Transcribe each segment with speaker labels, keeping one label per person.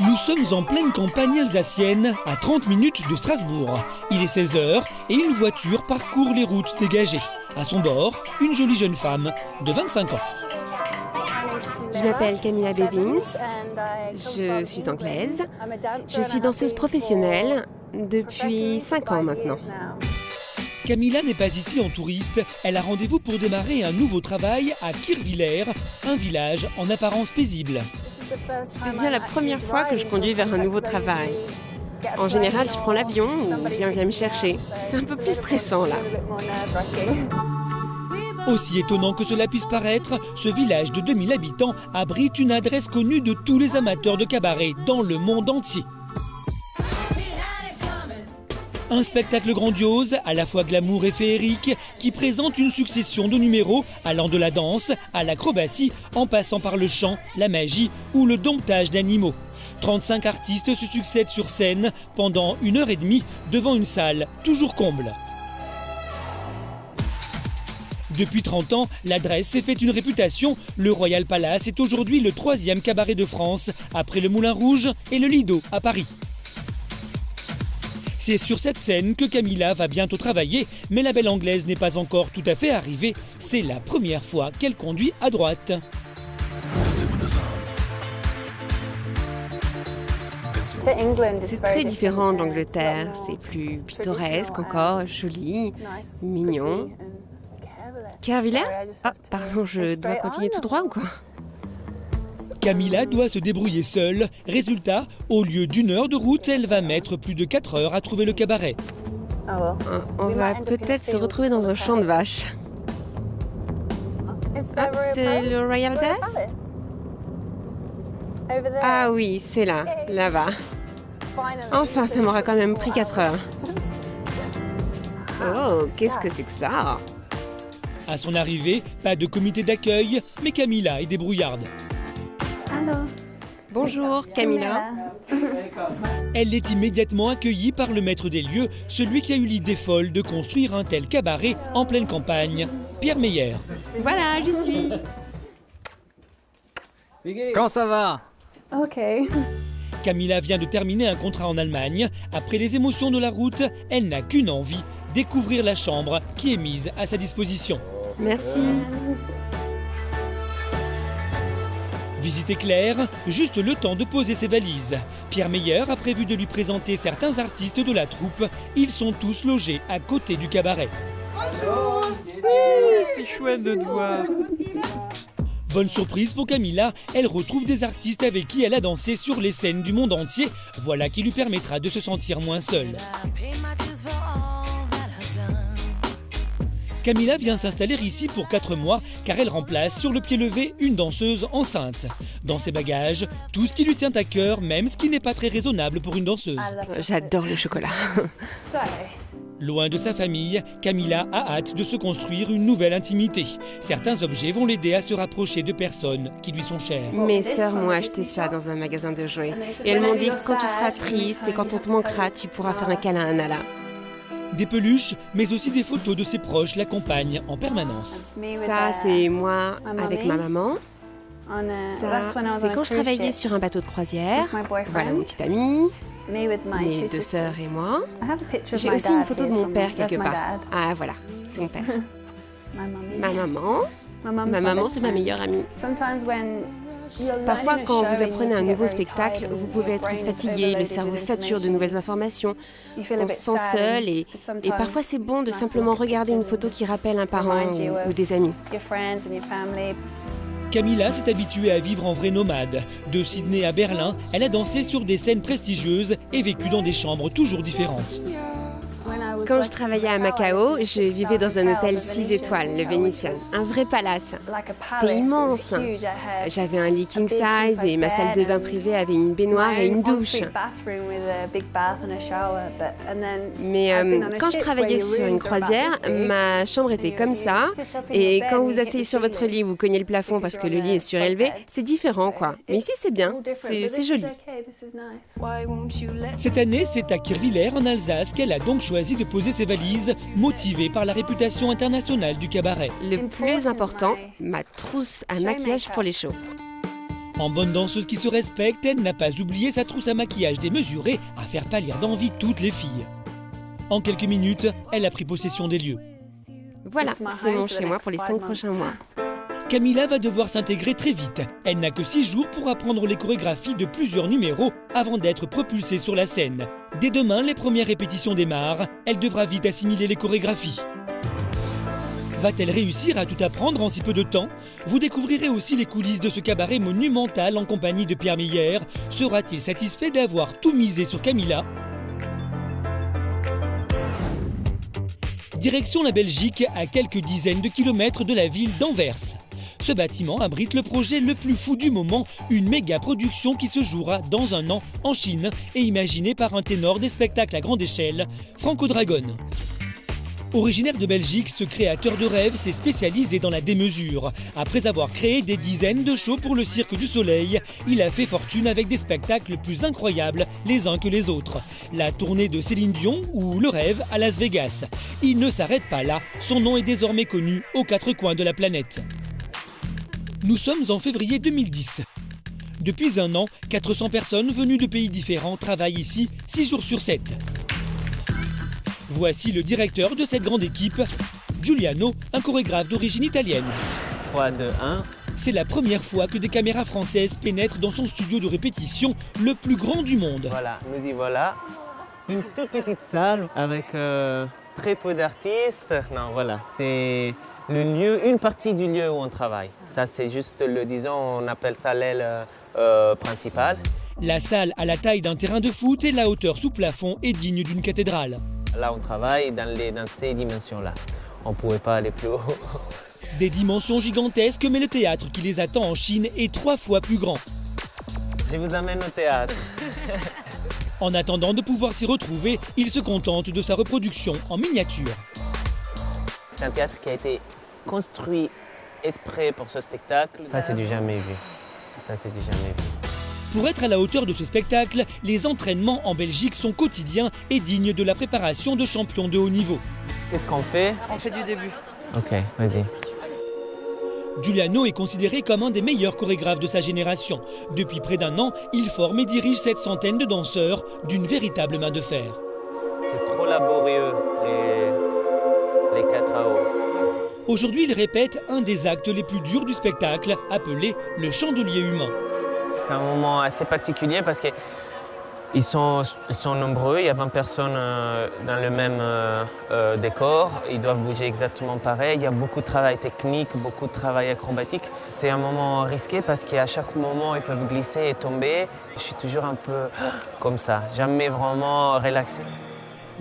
Speaker 1: Nous sommes en pleine campagne alsacienne, à 30 minutes de Strasbourg. Il est 16 h et une voiture parcourt les routes dégagées. À son bord, une jolie jeune femme de 25 ans.
Speaker 2: Je m'appelle Camilla Bevins, je suis anglaise, je suis danseuse professionnelle depuis 5 ans maintenant.
Speaker 1: Camilla n'est pas ici en touriste, elle a rendez-vous pour démarrer un nouveau travail à Kirchwiller, un village en apparence paisible.
Speaker 2: C'est bien la première fois que je conduis vers un nouveau travail. En général, je prends l'avion ou quelqu'un vient me chercher. C'est un peu plus stressant là.
Speaker 1: Aussi étonnant que cela puisse paraître, ce village de 2000 habitants abrite une adresse connue de tous les amateurs de cabaret dans le monde entier. Un spectacle grandiose, à la fois glamour et féerique, qui présente une succession de numéros allant de la danse à l'acrobatie, en passant par le chant, la magie ou le domptage d'animaux. 35 artistes se succèdent sur scène pendant 1h30 devant une salle toujours comble. Depuis 30 ans, l'adresse s'est fait une réputation. Le Royal Palace est aujourd'hui le 3e cabaret de France, après le Moulin Rouge et le Lido à Paris. C'est sur cette scène que Camilla va bientôt travailler, mais la belle anglaise n'est pas encore tout à fait arrivée. C'est la première fois qu'elle conduit à droite.
Speaker 2: C'est très différent de l'Angleterre, c'est plus pittoresque encore, joli, mignon. Kirchwiller ? Ah, pardon, je dois continuer tout droit ou quoi ?
Speaker 1: Camilla doit se débrouiller seule. Résultat, au lieu d'1 heure de route, elle va mettre plus de 4 heures à trouver le cabaret.
Speaker 2: On va peut-être se retrouver dans un champ de vaches. Ah, c'est le Royal Palace ? Ah oui, c'est là, là-bas. Enfin, ça m'aura quand même pris 4 heures. Oh, qu'est-ce que c'est que ça ?
Speaker 1: À son arrivée, pas de comité d'accueil, mais Camilla est débrouillarde.
Speaker 2: Bonjour, Camilla.
Speaker 1: Elle est immédiatement accueillie par le maître des lieux, celui qui a eu l'idée folle de construire un tel cabaret en pleine campagne, Pierre Meyer.
Speaker 2: Voilà, j'y suis.
Speaker 3: Quand ça va ?
Speaker 4: Ok.
Speaker 1: Camilla vient de terminer un contrat en Allemagne. Après les émotions de la route, elle n'a qu'une envie, découvrir la chambre qui est mise à sa disposition.
Speaker 2: Merci.
Speaker 1: Visite éclair, juste le temps de poser ses valises. Pierre Meyer a prévu de lui présenter certains artistes de la troupe. Ils sont tous logés à côté du cabaret.
Speaker 3: C'est chouette de te voir.
Speaker 1: Bonne surprise pour Camilla, elle retrouve des artistes avec qui elle a dansé sur les scènes du monde entier. Voilà qui lui permettra de se sentir moins seule. Camilla vient s'installer ici pour 4 mois car elle remplace sur le pied levé une danseuse enceinte. Dans ses bagages, tout ce qui lui tient à cœur, même ce qui n'est pas très raisonnable pour une danseuse.
Speaker 2: J'adore le chocolat.
Speaker 1: Loin de sa famille, Camilla a hâte de se construire une nouvelle intimité. Certains objets vont l'aider à se rapprocher de personnes qui lui sont chères.
Speaker 2: Mes sœurs m'ont acheté ça dans un magasin de jouets. Et elles m'ont dit que quand tu seras triste et quand on te manquera, tu pourras faire un câlin à Nala.
Speaker 1: Des peluches, mais aussi des photos de ses proches l'accompagnent en permanence.
Speaker 2: Ça, c'est moi avec ma maman. Ça, c'est quand je travaillais sur un bateau de croisière. Voilà mon petit ami, mes 2 sœurs et moi. J'ai aussi une photo de mon père quelque part. Ah voilà, c'est mon père. Ma maman. Ma maman, c'est ma meilleure amie. Parfois, quand vous apprenez un nouveau spectacle, vous pouvez être fatigué, le cerveau sature de nouvelles informations. On se sent seul et parfois c'est bon de simplement regarder une photo qui rappelle un parent ou des amis.
Speaker 1: Camilla s'est habituée à vivre en vraie nomade. De Sydney à Berlin, elle a dansé sur des scènes prestigieuses et vécu dans des chambres toujours différentes.
Speaker 2: Quand je travaillais à Macao, je vivais dans un hôtel 6 étoiles, le Venetian, un vrai palace. C'était immense. J'avais un lit king size et ma salle de bain privée avait une baignoire et une douche. Mais quand je travaillais sur une croisière, ma chambre était comme ça. Et quand vous asseyez sur votre lit, vous cognez le plafond parce que le lit est surélevé, c'est différent quoi. Mais ici c'est bien, c'est joli.
Speaker 1: Cette année, c'est à Kirchwiller en Alsace qu'elle a donc choisi de poser ses valises, motivée par la réputation internationale du cabaret.
Speaker 2: Le plus important, ma trousse à maquillage pour les shows.
Speaker 1: En bonne danseuse qui se respecte, elle n'a pas oublié sa trousse à maquillage démesurée à faire pâlir d'envie toutes les filles. En quelques minutes, elle a pris possession des lieux.
Speaker 2: Voilà, c'est mon chez moi pour les 5 prochains mois.
Speaker 1: Camilla va devoir s'intégrer très vite. Elle n'a que 6 jours pour apprendre les chorégraphies de plusieurs numéros avant d'être propulsée sur la scène. Dès demain, les premières répétitions démarrent. Elle devra vite assimiler les chorégraphies. Va-t-elle réussir à tout apprendre en si peu de temps? Vous découvrirez aussi les coulisses de ce cabaret monumental en compagnie de Pierre Meyer. Sera-t-il satisfait d'avoir tout misé sur Camilla? Direction la Belgique, à quelques dizaines de kilomètres de la ville d'Anvers. Ce bâtiment abrite le projet le plus fou du moment, une méga production qui se jouera dans un an en Chine et imaginée par un ténor des spectacles à grande échelle, Franco Dragon. Originaire de Belgique, ce créateur de rêve s'est spécialisé dans la démesure. Après avoir créé des dizaines de shows pour le Cirque du Soleil, il a fait fortune avec des spectacles plus incroyables les uns que les autres. La tournée de Céline Dion ou Le Rêve à Las Vegas. Il ne s'arrête pas là, son nom est désormais connu aux 4 coins de la planète. Nous sommes en février 2010. Depuis un an, 400 personnes venues de pays différents travaillent ici 6 jours sur 7. Voici le directeur de cette grande équipe, Giuliano, un chorégraphe d'origine italienne.
Speaker 4: 3, 2, 1.
Speaker 1: C'est la première fois que des caméras françaises pénètrent dans son studio de répétition, le plus grand du monde.
Speaker 4: Voilà, nous y voilà. Une toute petite salle avec très peu d'artistes. Non, voilà, c'est le lieu, une partie du lieu où on travaille. Ça, c'est juste disons, on appelle ça l'aile principale.
Speaker 1: La salle a la taille d'un terrain de foot et la hauteur sous plafond est digne d'une cathédrale.
Speaker 4: Là, on travaille dans ces dimensions-là. On ne pouvait pas aller plus haut.
Speaker 1: Des dimensions gigantesques, mais le théâtre qui les attend en Chine est 3 fois plus grand.
Speaker 4: Je vous amène au théâtre.
Speaker 1: En attendant de pouvoir s'y retrouver, il se contente de sa reproduction en miniature.
Speaker 4: C'est un théâtre qui a été construit exprès pour ce spectacle. Ça, c'est du jamais vu. Ça, c'est du jamais vu.
Speaker 1: Pour être à la hauteur de ce spectacle, les entraînements en Belgique sont quotidiens et dignes de la préparation de champions de haut niveau.
Speaker 4: Qu'est-ce qu'on fait?
Speaker 5: On fait du début.
Speaker 4: Ok, vas-y.
Speaker 1: Giuliano est considéré comme un des meilleurs chorégraphes de sa génération. Depuis près d'un an, il forme et dirige cette centaine de danseurs d'une véritable main de fer.
Speaker 4: C'est trop laborieux, les 4 AO.
Speaker 1: Aujourd'hui, il répète un des actes les plus durs du spectacle, appelé le chandelier humain.
Speaker 4: C'est un moment assez particulier parce qu'ils sont nombreux, il y a 20 personnes dans le même décor, ils doivent bouger exactement pareil, il y a beaucoup de travail technique, beaucoup de travail acrobatique. C'est un moment risqué parce qu'à chaque moment ils peuvent glisser et tomber. Je suis toujours un peu comme ça, jamais vraiment relaxé.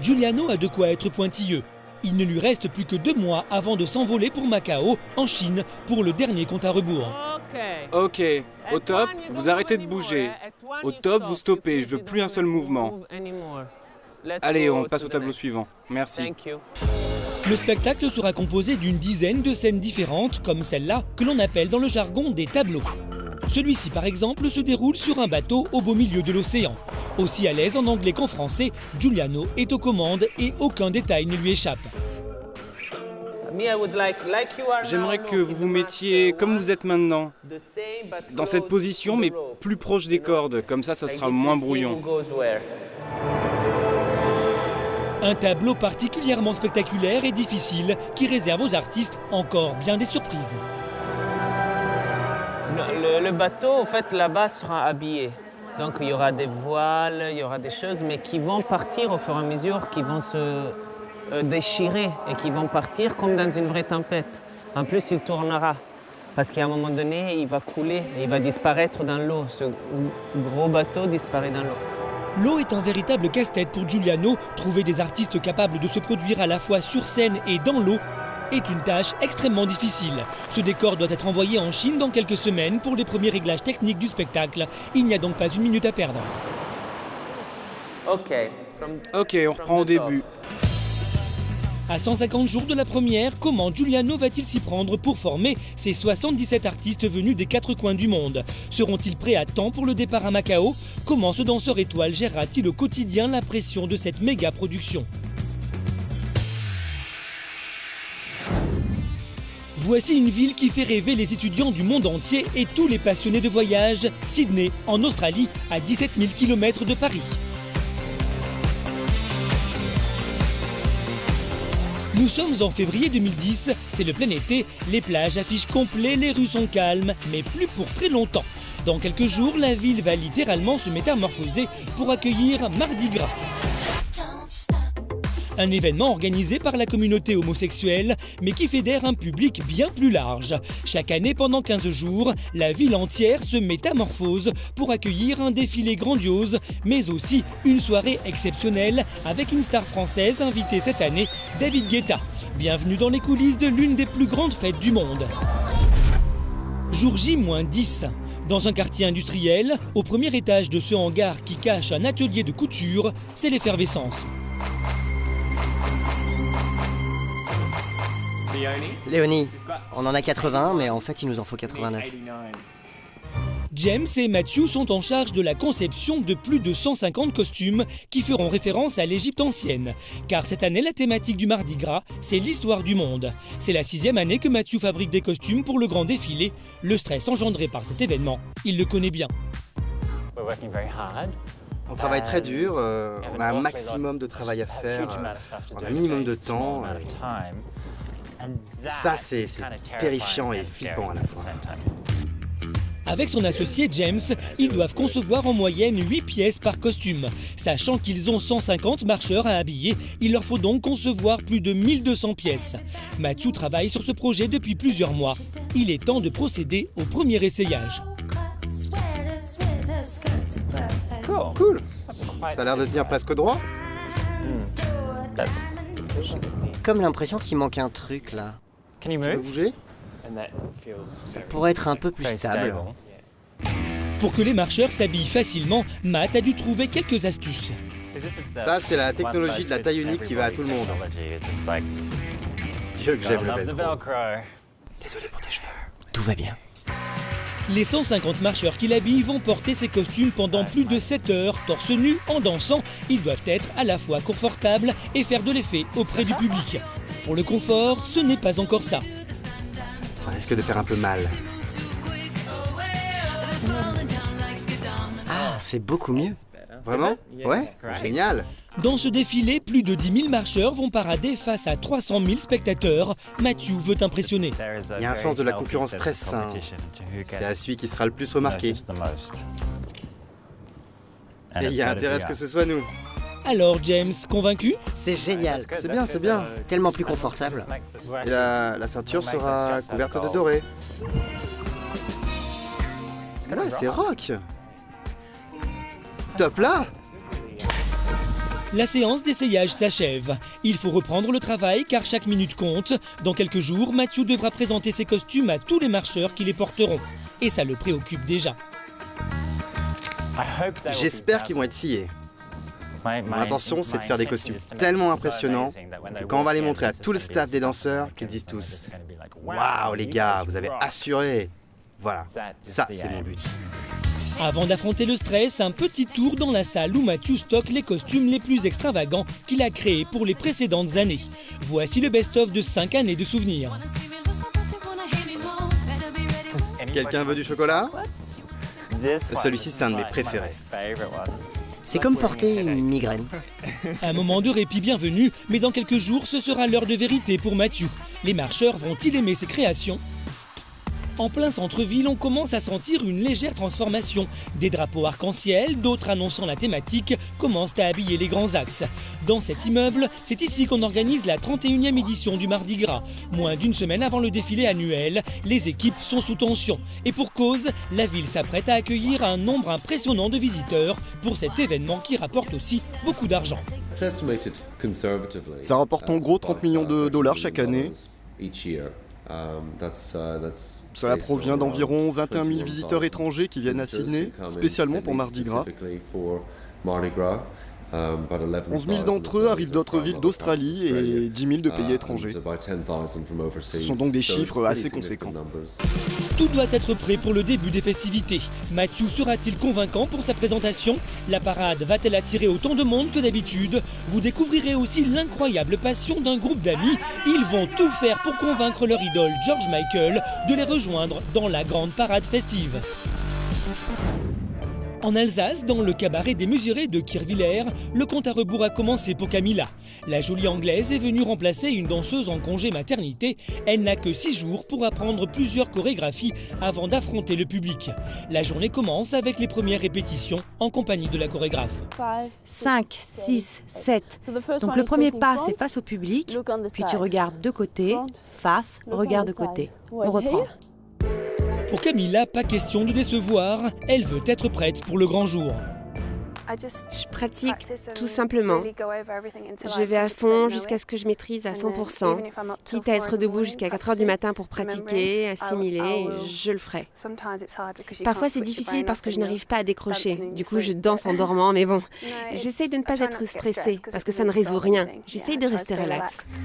Speaker 1: Giuliano a de quoi être pointilleux. Il ne lui reste plus que 2 mois avant de s'envoler pour Macao, en Chine, pour le dernier compte à rebours.
Speaker 6: Ok, au top, vous arrêtez de bouger. Au top, vous stoppez, je veux plus un seul mouvement. Allez, on passe au tableau suivant. Merci.
Speaker 1: Le spectacle sera composé d'une dizaine de scènes différentes, comme celle-là, que l'on appelle dans le jargon des tableaux. Celui-ci, par exemple, se déroule sur un bateau au beau milieu de l'océan. Aussi à l'aise en anglais qu'en français, Giuliano est aux commandes et aucun détail ne lui échappe.
Speaker 6: J'aimerais que vous vous mettiez comme vous êtes maintenant, dans cette position, mais plus proche des cordes, comme ça sera moins brouillon.
Speaker 1: Un tableau particulièrement spectaculaire et difficile qui réserve aux artistes encore bien des surprises.
Speaker 4: Le bateau, en fait, là-bas sera habillé. Donc il y aura des voiles, il y aura des choses, mais qui vont partir au fur et à mesure, qui vont se déchirer et qui vont partir comme dans une vraie tempête. En plus, il tournera, parce qu'à un moment donné, il va couler et il va disparaître dans l'eau. Ce gros bateau disparaît dans l'eau.
Speaker 1: L'eau est un véritable casse-tête pour Giuliano. Trouver des artistes capables de se produire à la fois sur scène et dans l'eau est une tâche extrêmement difficile. Ce décor doit être envoyé en Chine dans quelques semaines pour les premiers réglages techniques du spectacle. Il n'y a donc pas une minute à perdre.
Speaker 4: Ok,
Speaker 6: on reprend au début.
Speaker 1: À 150 jours de la première, comment Giuliano va-t-il s'y prendre pour former ces 77 artistes venus des 4 coins du monde? Seront-ils prêts à temps pour le départ à Macao? Comment ce danseur étoile gérera-t-il au quotidien la pression de cette méga production? Voici une ville qui fait rêver les étudiants du monde entier et tous les passionnés de voyage, Sydney, en Australie, à 17 000 km de Paris. Nous sommes en février 2010, c'est le plein été, les plages affichent complet, les rues sont calmes, mais plus pour très longtemps. Dans quelques jours, la ville va littéralement se métamorphoser pour accueillir Mardi Gras. Un événement organisé par la communauté homosexuelle, mais qui fédère un public bien plus large. Chaque année, pendant 15 jours, la ville entière se métamorphose pour accueillir un défilé grandiose, mais aussi une soirée exceptionnelle avec une star française invitée cette année, David Guetta. Bienvenue dans les coulisses de l'une des plus grandes fêtes du monde. Jour J-10. Dans un quartier industriel, au premier étage de ce hangar qui cache un atelier de couture, c'est l'effervescence.
Speaker 5: Léonie, on en a 80, mais en fait il nous en faut 89.
Speaker 1: James et Matthew sont en charge de la conception de plus de 150 costumes qui feront référence à l'Égypte ancienne. Car cette année, la thématique du Mardi Gras, c'est l'histoire du monde. C'est la 6e année que Matthew fabrique des costumes pour le grand défilé. Le stress engendré par cet événement, il le connaît bien.
Speaker 7: On travaille très dur, on a un maximum de travail à faire, on a un minimum de temps. Ça, c'est terrifiant et flippant à la fois.
Speaker 1: Avec son associé James, ils doivent concevoir en moyenne 8 pièces par costume. Sachant qu'ils ont 150 marcheurs à habiller, il leur faut donc concevoir plus de 1200 pièces. Matthew travaille sur ce projet depuis plusieurs mois. Il est temps de procéder au premier essayage.
Speaker 7: Cool. Ça a l'air de tenir presque droit.
Speaker 5: Comme l'impression qu'il manque un truc là.
Speaker 7: Tu peux bouger?
Speaker 5: Ça pourrait être un peu plus stable.
Speaker 1: Pour que les marcheurs s'habillent facilement, Matt a dû trouver quelques astuces.
Speaker 7: Ça, c'est la technologie de la taille unique qui va à tout le monde. Dieu que j'aime le velcro.
Speaker 5: Désolé pour tes cheveux. Tout va bien.
Speaker 1: Les 150 marcheurs qui l'habillent vont porter ces costumes pendant plus de 7 heures, torse nu, en dansant. Ils doivent être à la fois confortables et faire de l'effet auprès du public. Pour le confort, ce n'est pas encore ça.
Speaker 7: Ça risque de faire un peu mal.
Speaker 5: Ah, c'est beaucoup mieux.
Speaker 7: Vraiment?
Speaker 5: Ouais.
Speaker 7: Génial.
Speaker 1: Dans ce défilé, plus de 10 000 marcheurs vont parader face à 300 000 spectateurs. Matthew veut impressionner.
Speaker 7: Il y a un sens de la concurrence très sain. C'est à celui qui sera le plus remarqué. Et il y a intérêt à ce que ce soit nous.
Speaker 1: Alors James, convaincu?
Speaker 5: C'est génial.
Speaker 7: C'est bien, c'est bien.
Speaker 5: Tellement plus confortable.
Speaker 7: Et la ceinture sera couverte de doré. Ouais, c'est rock. Top là.
Speaker 1: La séance d'essayage s'achève. Il faut reprendre le travail car chaque minute compte. Dans quelques jours, Matthew devra présenter ses costumes à tous les marcheurs qui les porteront. Et ça le préoccupe déjà.
Speaker 7: J'espère qu'ils vont être sciés. Mon intention, c'est de faire des costumes tellement impressionnants que quand on va les montrer à tout le staff des danseurs, qu'ils disent tous « Waouh les gars, vous avez assuré !» Voilà, ça c'est mon but.
Speaker 1: Avant d'affronter le stress, un petit tour dans la salle où Matthew stocke les costumes les plus extravagants qu'il a créés pour les précédentes années. Voici le best-of de 5 années de souvenirs.
Speaker 7: Quelqu'un veut du chocolat? Celui-ci, c'est un de mes préférés.
Speaker 5: C'est comme porter une migraine.
Speaker 1: Un moment de répit bienvenu, mais dans quelques jours, ce sera l'heure de vérité pour Matthew. Les marcheurs vont-ils aimer ses créations ? En plein centre-ville, on commence à sentir une légère transformation. Des drapeaux arc-en-ciel, d'autres annonçant la thématique, commencent à habiller les grands axes. Dans cet immeuble, c'est ici qu'on organise la 31e édition du Mardi Gras. Moins d'une semaine avant le défilé annuel, les équipes sont sous tension. Et pour cause, la ville s'apprête à accueillir un nombre impressionnant de visiteurs pour cet événement qui rapporte aussi beaucoup d'argent.
Speaker 8: Ça rapporte en gros 30 millions de dollars chaque année. Cela provient d'environ 21 000 visiteurs étrangers qui viennent à Sydney, spécialement pour Mardi Gras. 11 000 d'entre eux arrivent d'autres villes d'Australie et 10 000 de pays étrangers. Ce sont donc des chiffres assez conséquents.
Speaker 1: Tout doit être prêt pour le début des festivités. Matthew sera-t-il convaincant pour sa présentation? La parade va-t-elle attirer autant de monde que d'habitude? Vous découvrirez aussi l'incroyable passion d'un groupe d'amis. Ils vont tout faire pour convaincre leur idole George Michael de les rejoindre dans la grande parade festive. En Alsace, dans le cabaret des Musurés de Kirchwiller, le compte à rebours a commencé pour Camilla. La jolie Anglaise est venue remplacer une danseuse en congé maternité. Elle n'a que 6 jours pour apprendre plusieurs chorégraphies avant d'affronter le public. La journée commence avec les premières répétitions en compagnie de la chorégraphe.
Speaker 9: 5, 6, 7. Donc le premier pas, c'est face au public, puis tu regardes de côté, face, regarde de côté. On reprend.
Speaker 1: Pour Camilla, pas question de décevoir, elle veut être prête pour le grand jour.
Speaker 2: Je pratique tout simplement. Je vais à fond jusqu'à ce que je maîtrise à 100%. Quitte à être debout jusqu'à 4 heures du matin pour pratiquer, assimiler, je le ferai. Parfois c'est difficile parce que je n'arrive pas à décrocher. Du coup je danse en dormant, mais bon. J'essaye de ne pas être stressée parce que ça ne résout rien. J'essaye de rester relax.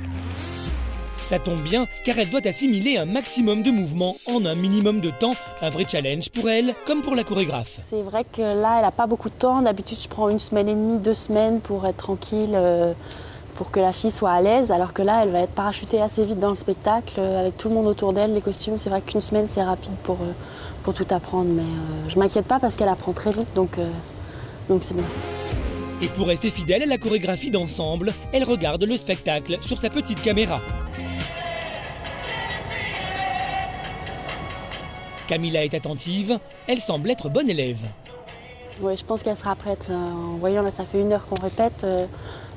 Speaker 1: Ça tombe bien, car elle doit assimiler un maximum de mouvements en un minimum de temps. Un vrai challenge pour elle, comme pour la chorégraphe.
Speaker 10: C'est vrai que là, elle n'a pas beaucoup de temps. D'habitude, je prends 1 semaine et demie, 2 semaines pour être tranquille, pour que la fille soit à l'aise. Alors que là, elle va être parachutée assez vite dans le spectacle, avec tout le monde autour d'elle, les costumes. C'est vrai qu'1 semaine, c'est rapide pour tout apprendre. Mais je ne m'inquiète pas parce qu'elle apprend très vite, donc c'est bien.
Speaker 1: Et pour rester fidèle à la chorégraphie d'ensemble, elle regarde le spectacle sur sa petite caméra. Camilla est attentive, elle semble être bonne élève.
Speaker 10: Oui, je pense qu'elle sera prête. En voyant, là, ça fait 1 heure qu'on répète.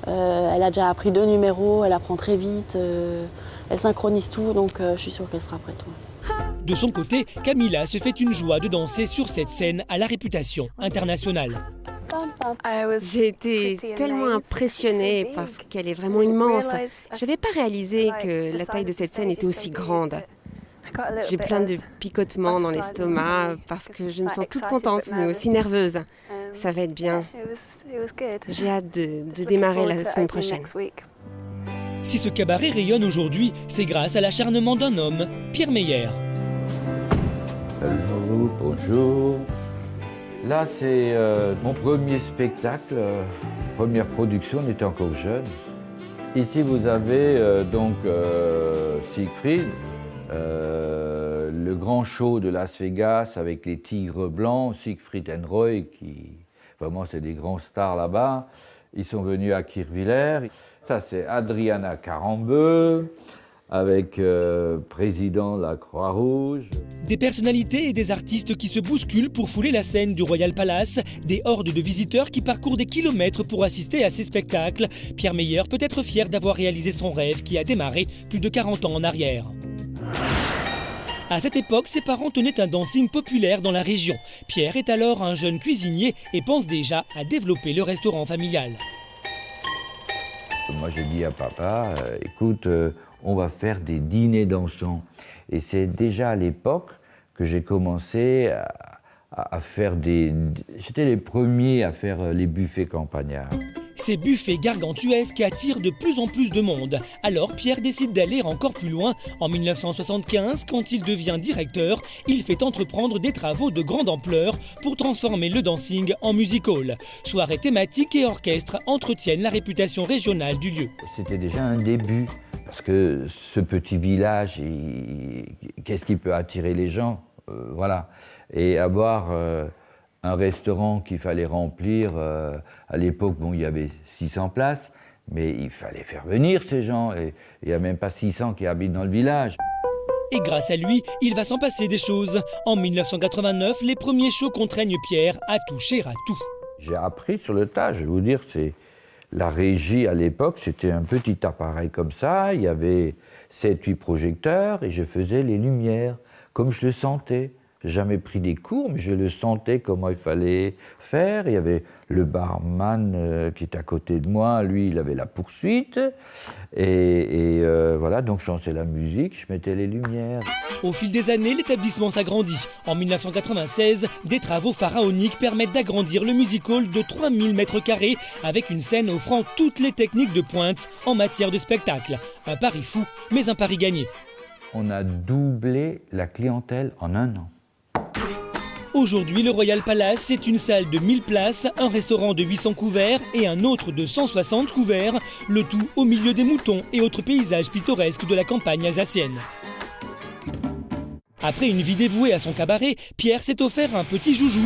Speaker 10: Elle a déjà appris 2 numéros, elle apprend très vite, elle synchronise tout, donc je suis sûre qu'elle sera prête. Ouais.
Speaker 1: De son côté, Camilla se fait une joie de danser sur cette scène à la réputation internationale.
Speaker 2: J'ai été tellement impressionnée parce qu'elle est vraiment immense. Je n'avais pas réalisé que la taille de cette scène était aussi grande. J'ai plein de picotements dans l'estomac parce que je me sens toute contente, mais aussi nerveuse. Ça va être bien. J'ai hâte de démarrer la semaine prochaine.
Speaker 1: Si ce cabaret rayonne aujourd'hui, c'est grâce à l'acharnement d'un homme, Pierre Meyer.
Speaker 11: Bonjour, bonjour. Là, c'est mon premier spectacle, première production, on était encore jeune. Ici, vous avez donc Siegfried, le grand show de Las Vegas avec les Tigres Blancs, Siegfried and Roy, qui vraiment c'est des grands stars là-bas. Ils sont venus à Kirchwiller. Ça, c'est Adriana Carambeu, avec président de la Croix-Rouge.
Speaker 1: Des personnalités et des artistes qui se bousculent pour fouler la scène du Royal Palace, des hordes de visiteurs qui parcourent des kilomètres pour assister à ces spectacles. Pierre Meyer peut être fier d'avoir réalisé son rêve qui a démarré plus de 40 ans en arrière. À cette époque, ses parents tenaient un dancing populaire dans la région. Pierre est alors un jeune cuisinier et pense déjà à développer le restaurant familial.
Speaker 11: Moi, j'ai dit à papa, écoute, on va faire des dîners dansants. Et c'est déjà à l'époque que j'ai commencé à faire des... J'étais les premiers à faire les buffets campagnards.
Speaker 1: Ces buffets gargantuesques attirent de plus en plus de monde. Alors Pierre décide d'aller encore plus loin. En 1975, quand il devient directeur, il fait entreprendre des travaux de grande ampleur pour transformer le dancing en music hall. Soirées thématiques et orchestres entretiennent la réputation régionale du lieu.
Speaker 11: C'était déjà un début, parce que ce petit village, qu'est-ce qui peut attirer les gens, voilà. Et avoir un restaurant qu'il fallait remplir, à l'époque, bon, il y avait 600 places, mais il fallait faire venir ces gens, et il n'y a même pas 600 qui habitent dans le village.
Speaker 1: Et grâce à lui, il va s'en passer des choses. En 1989, les premiers shows contraignent Pierre à toucher à tout.
Speaker 11: J'ai appris sur le tas, je vais vous dire, c'est la régie à l'époque, c'était un petit appareil comme ça, il y avait 7-8 projecteurs, et je faisais les lumières, comme je le sentais. jamais pris des cours, mais je le sentais comment il fallait faire. Il y avait le barman qui était à côté de moi, lui, il avait la poursuite. Et voilà, donc je chantais la musique, je mettais les lumières.
Speaker 1: Au fil des années, l'établissement s'agrandit. En 1996, des travaux pharaoniques permettent d'agrandir le music hall de 3000 m² avec une scène offrant toutes les techniques de pointe en matière de spectacle. Un pari fou, mais un pari gagné.
Speaker 11: On a doublé la clientèle en un an.
Speaker 1: Aujourd'hui, le Royal Palace, c'est une salle de 1000 places, un restaurant de 800 couverts et un autre de 160 couverts, le tout au milieu des moutons et autres paysages pittoresques de la campagne alsacienne. Après une vie dévouée à son cabaret, Pierre s'est offert un petit joujou.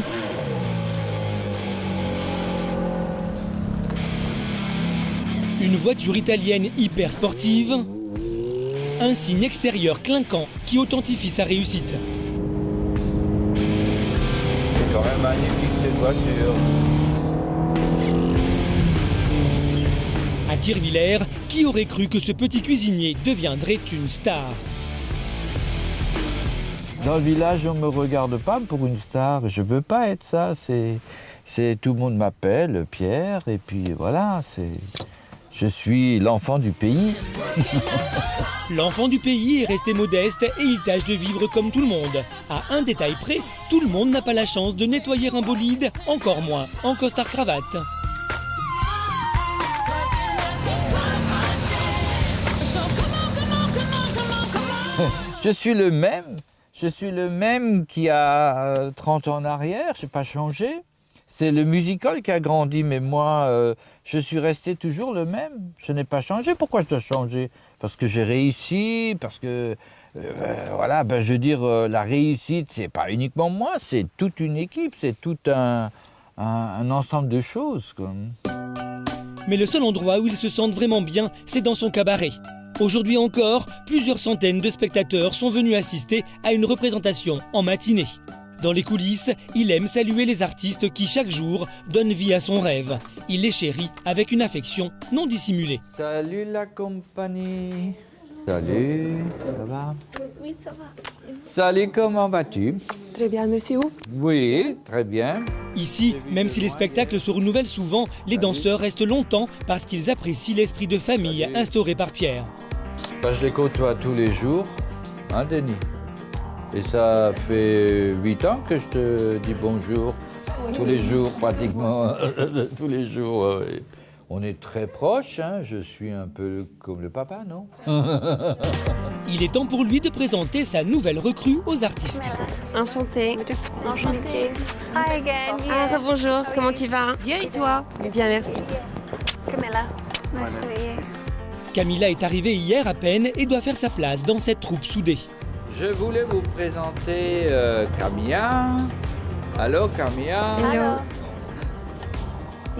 Speaker 1: Une voiture italienne hyper sportive, un signe extérieur clinquant qui authentifie sa réussite.
Speaker 11: C'est quand même magnifique cette voiture.
Speaker 1: À Kirchwiller, qui aurait cru que ce petit cuisinier deviendrait une star?
Speaker 11: Dans le village, on ne me regarde pas pour une star. Je ne veux pas être ça. Tout le monde m'appelle Pierre et puis voilà, je suis l'enfant du pays.
Speaker 1: L'enfant du pays est resté modeste et il tâche de vivre comme tout le monde. À un détail près, tout le monde n'a pas la chance de nettoyer un bolide, encore moins en costard-cravate.
Speaker 11: Je suis le même qu'il y a 30 ans en arrière, je n'ai pas changé. C'est le musical qui a grandi, mais moi, je suis resté toujours le même. Je n'ai pas changé. Pourquoi je dois changer? Parce que j'ai réussi, parce que, voilà, je veux dire, la réussite, c'est pas uniquement moi, c'est toute une équipe, c'est tout un ensemble de choses.
Speaker 1: Mais le seul endroit où ils se sentent vraiment bien, c'est dans son cabaret. Aujourd'hui encore, plusieurs centaines de spectateurs sont venus assister à une représentation en matinée. Dans les coulisses, il aime saluer les artistes qui, chaque jour, donnent vie à son rêve. Il les chérit avec une affection non dissimulée.
Speaker 11: Salut la compagnie. Salut, ça va?
Speaker 12: Oui, ça va.
Speaker 11: Salut, comment vas-tu?
Speaker 12: Très bien, merci vous.
Speaker 11: Oui, très bien.
Speaker 1: Ici, même si les spectacles se renouvellent souvent, les danseurs restent longtemps parce qu'ils apprécient l'esprit de famille instauré par Pierre.
Speaker 11: Je les côtoie tous les jours, hein, Denis? Et ça fait 8 ans que je te dis bonjour, tous les jours pratiquement, tous les jours. On est très proches, hein. Je suis un peu comme le papa, non?
Speaker 1: Il est temps pour lui de présenter sa nouvelle recrue aux artistes.
Speaker 2: Enchantée.
Speaker 12: Enchantée.
Speaker 2: Hi again. Ah, bonjour, comment tu vas?
Speaker 9: Bien et toi?
Speaker 2: Bien, merci.
Speaker 12: Camilla, nice to meet you.
Speaker 1: Camilla est arrivée hier à peine et doit faire sa place dans cette troupe soudée.
Speaker 11: Je voulais vous présenter Camilla. Allô, Camilla.
Speaker 2: Hello.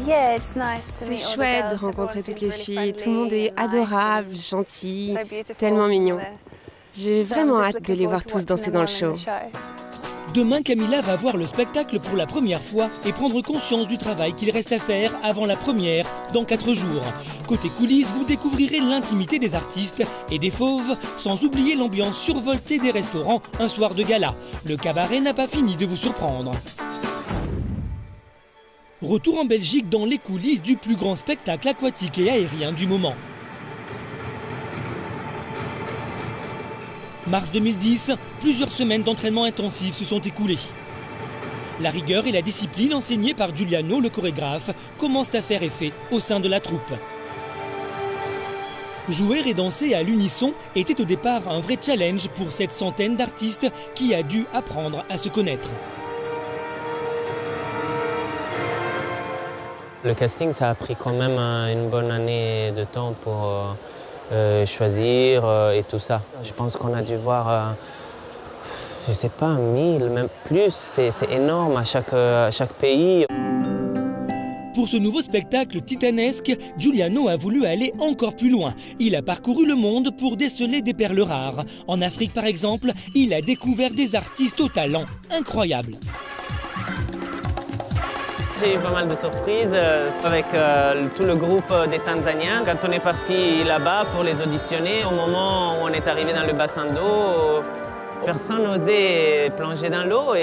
Speaker 12: Yeah, it's nice to meet all the
Speaker 2: C'est chouette de
Speaker 12: girls.
Speaker 2: rencontrer
Speaker 12: Everyone
Speaker 2: toutes les
Speaker 12: seems
Speaker 2: filles.
Speaker 12: really
Speaker 2: Tout le monde est
Speaker 12: friendly and
Speaker 2: adorable,
Speaker 12: nice
Speaker 2: gentil,
Speaker 12: and so beautiful.
Speaker 2: tellement mignon.
Speaker 12: So
Speaker 2: J'ai
Speaker 12: I'm
Speaker 2: vraiment
Speaker 12: just
Speaker 2: hâte de
Speaker 12: looking
Speaker 2: les voir
Speaker 12: forward to
Speaker 2: tous danser dans le
Speaker 12: watching them
Speaker 2: show.
Speaker 12: all in the show.
Speaker 1: Demain, Camilla va voir le spectacle pour la première fois et prendre conscience du travail qu'il reste à faire avant la première, dans 4 jours. Côté coulisses, vous découvrirez l'intimité des artistes et des fauves, sans oublier l'ambiance survoltée des restaurants un soir de gala. Le cabaret n'a pas fini de vous surprendre. Retour en Belgique dans les coulisses du plus grand spectacle aquatique et aérien du moment. Mars 2010, plusieurs semaines d'entraînement intensif se sont écoulées. La rigueur et la discipline enseignées par Giuliano, le chorégraphe, commencent à faire effet au sein de la troupe. Jouer et danser à l'unisson était au départ un vrai challenge pour cette centaine d'artistes qui a dû apprendre à se connaître.
Speaker 4: Le casting, ça a pris quand même une bonne année de temps pour choisir et tout ça. Je pense qu'on a dû voir, je sais pas, 1000, même plus. C'est énorme à chaque pays.
Speaker 1: Pour ce nouveau spectacle titanesque, Giuliano a voulu aller encore plus loin. Il a parcouru le monde pour déceler des perles rares. En Afrique, par exemple, il a découvert des artistes au talent incroyable.
Speaker 4: J'ai eu pas mal de surprises avec tout le groupe des Tanzaniens. Quand on est parti là-bas pour les auditionner, au moment où on est arrivé dans le bassin d'eau, Personne n'osait plonger dans l'eau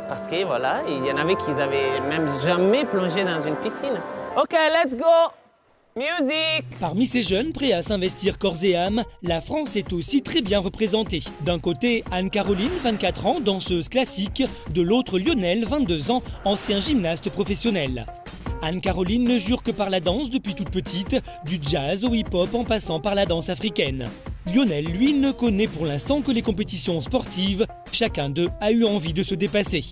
Speaker 4: parce que voilà, il y en avait qui n'avaient même jamais plongé dans une piscine. OK, let's go! Music!
Speaker 1: Parmi ces jeunes prêts à s'investir corps et âme, la France est aussi très bien représentée. D'un côté, Anne-Caroline, 24 ans, danseuse classique. De l'autre, Lionel, 22 ans, ancien gymnaste professionnel. Anne-Caroline ne jure que par la danse depuis toute petite, du jazz au hip-hop en passant par la danse africaine. Lionel, lui, ne connaît pour l'instant que les compétitions sportives. Chacun d'eux a eu envie de se dépasser.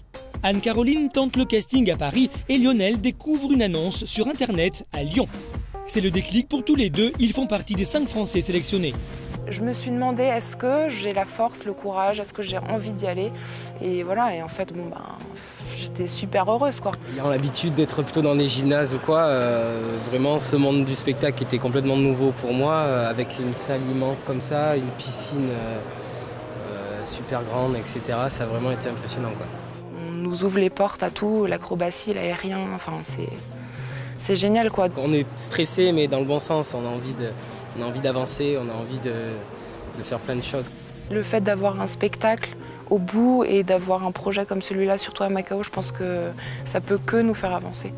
Speaker 1: Anne-Caroline tente le casting à Paris et Lionel découvre une annonce sur Internet à Lyon. C'est le déclic pour tous les deux, ils font partie des 5 Français sélectionnés.
Speaker 13: Je me suis demandé, est-ce que j'ai la force, le courage, est-ce que j'ai envie d'y aller? Et voilà, et en fait, j'étais super heureuse, quoi.
Speaker 14: Ayant l'habitude d'être plutôt dans des gymnases ou quoi, vraiment ce monde du spectacle était complètement nouveau pour moi, avec une salle immense comme ça, une piscine super grande, etc. Ça a vraiment été impressionnant, quoi.
Speaker 13: On nous ouvre les portes à tout, l'acrobatie, l'aérien, enfin c'est génial, quoi.
Speaker 14: On est stressé, mais dans le bon sens, on a envie d'avancer, on a envie de faire plein de choses.
Speaker 13: Le fait d'avoir un spectacle au bout et d'avoir un projet comme celui-là, surtout à Macao, je pense que ça peut que nous faire avancer.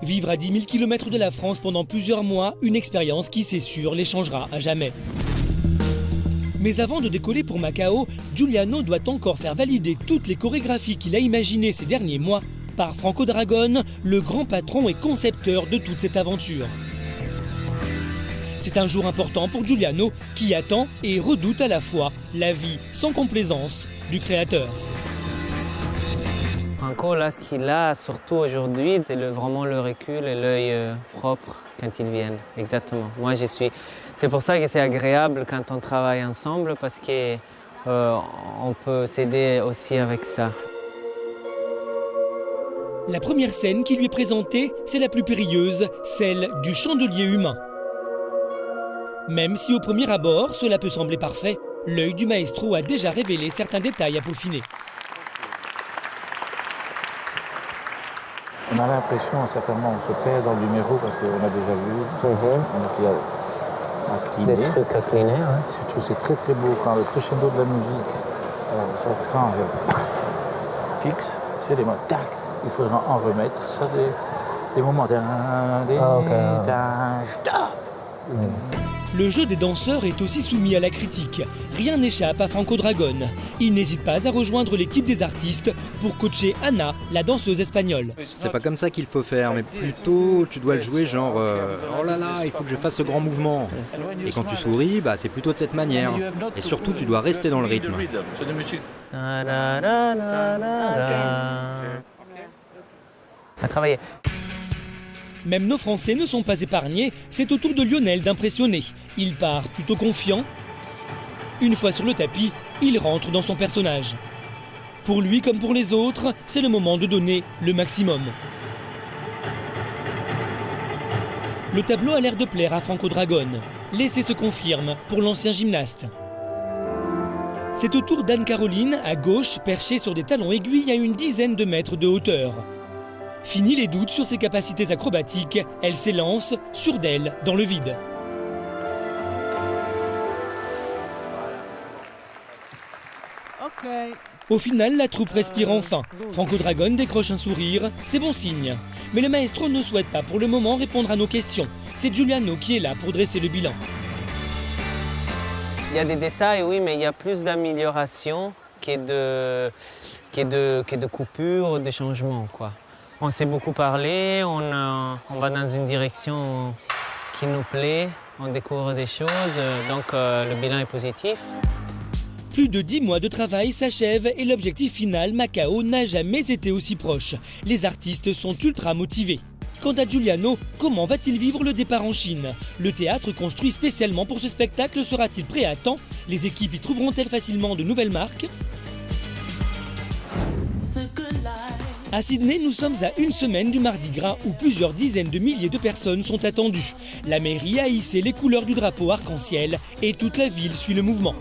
Speaker 1: Vivre à 10 000 km de la France pendant plusieurs mois, une expérience qui, c'est sûr, les changera à jamais. Mais avant de décoller pour Macao, Giuliano doit encore faire valider toutes les chorégraphies qu'il a imaginées ces derniers mois par Franco Dragone, le grand patron et concepteur de toute cette aventure. C'est un jour important pour Giuliano qui attend et redoute à la fois la vie sans complaisance du créateur.
Speaker 4: Franco, là, ce qu'il a surtout aujourd'hui, c'est vraiment le recul et l'œil propre quand ils viennent. Exactement. Moi, c'est pour ça que c'est agréable quand on travaille ensemble parce qu'on peut s'aider aussi avec ça.
Speaker 1: La première scène qui lui est présentée, c'est la plus périlleuse, celle du chandelier humain. Même si au premier abord, cela peut sembler parfait, l'œil du maestro a déjà révélé certains détails à peaufiner.
Speaker 15: On a l'impression, certainement, on se perd dans le numéro parce qu'on a déjà vu. On a
Speaker 4: des trucs à cleaner. Hein.
Speaker 15: Je trouve que c'est très très beau quand le crescendo de la musique change fixe, tu sais, les mots tac. Il faudra en remettre, ça des moments.
Speaker 1: Le jeu des danseurs est aussi soumis à la critique. Rien n'échappe à Franco Dragone. Il n'hésite pas à rejoindre l'équipe des artistes pour coacher Anna, la danseuse espagnole.
Speaker 16: C'est pas comme ça qu'il faut faire, mais plutôt tu dois le jouer genre oh là là, il faut que je fasse ce grand mouvement. Et quand tu souris, c'est plutôt de cette manière. Et surtout, tu dois rester dans le rythme.
Speaker 4: À travailler.
Speaker 1: Même nos Français ne sont pas épargnés, c'est au tour de Lionel d'impressionner. Il part plutôt confiant. Une fois sur le tapis, il rentre dans son personnage. Pour lui comme pour les autres, c'est le moment de donner le maximum. Le tableau a l'air de plaire à Franco Dragone. L'essai se confirme pour l'ancien gymnaste. C'est au tour d'Anne-Caroline, à gauche, perchée sur des talons aiguilles à une dizaine de mètres de hauteur. Fini les doutes sur ses capacités acrobatiques, elle s'élance, sûre d'elle, dans le vide. Au final, la troupe respire enfin. Franco Dragone décroche un sourire, c'est bon signe. Mais le maestro ne souhaite pas pour le moment répondre à nos questions. C'est Giuliano qui est là pour dresser le bilan.
Speaker 4: Il y a des détails, oui, mais il y a plus d'amélioration que de coupures, de changements, quoi. On s'est beaucoup parlé, on va dans une direction qui nous plaît, on découvre des choses, donc le bilan est positif.
Speaker 1: Plus de 10 mois de travail s'achèvent et l'objectif final, Macao, n'a jamais été aussi proche. Les artistes sont ultra motivés. Quant à Giuliano, comment va-t-il vivre le départ en Chine? Le théâtre construit spécialement pour ce spectacle sera-t-il prêt à temps? Les équipes y trouveront-elles facilement de nouvelles marques? À Sydney, nous sommes à une semaine du Mardi Gras où plusieurs dizaines de milliers de personnes sont attendues. La mairie a hissé les couleurs du drapeau arc-en-ciel et toute la ville suit le mouvement.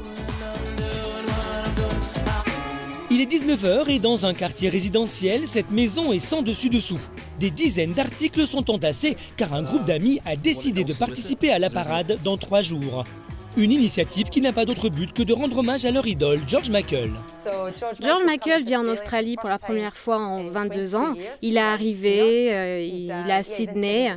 Speaker 1: Il est 19h et dans un quartier résidentiel, cette maison est sans dessus-dessous. Des dizaines d'articles sont entassés car un groupe d'amis a décidé de participer à la parade dans 3 jours. Une initiative qui n'a pas d'autre but que de rendre hommage à leur idole, George Michael.
Speaker 17: George Michael vit en Australie pour la première fois en 22 ans. Il est arrivé, il est à Sydney.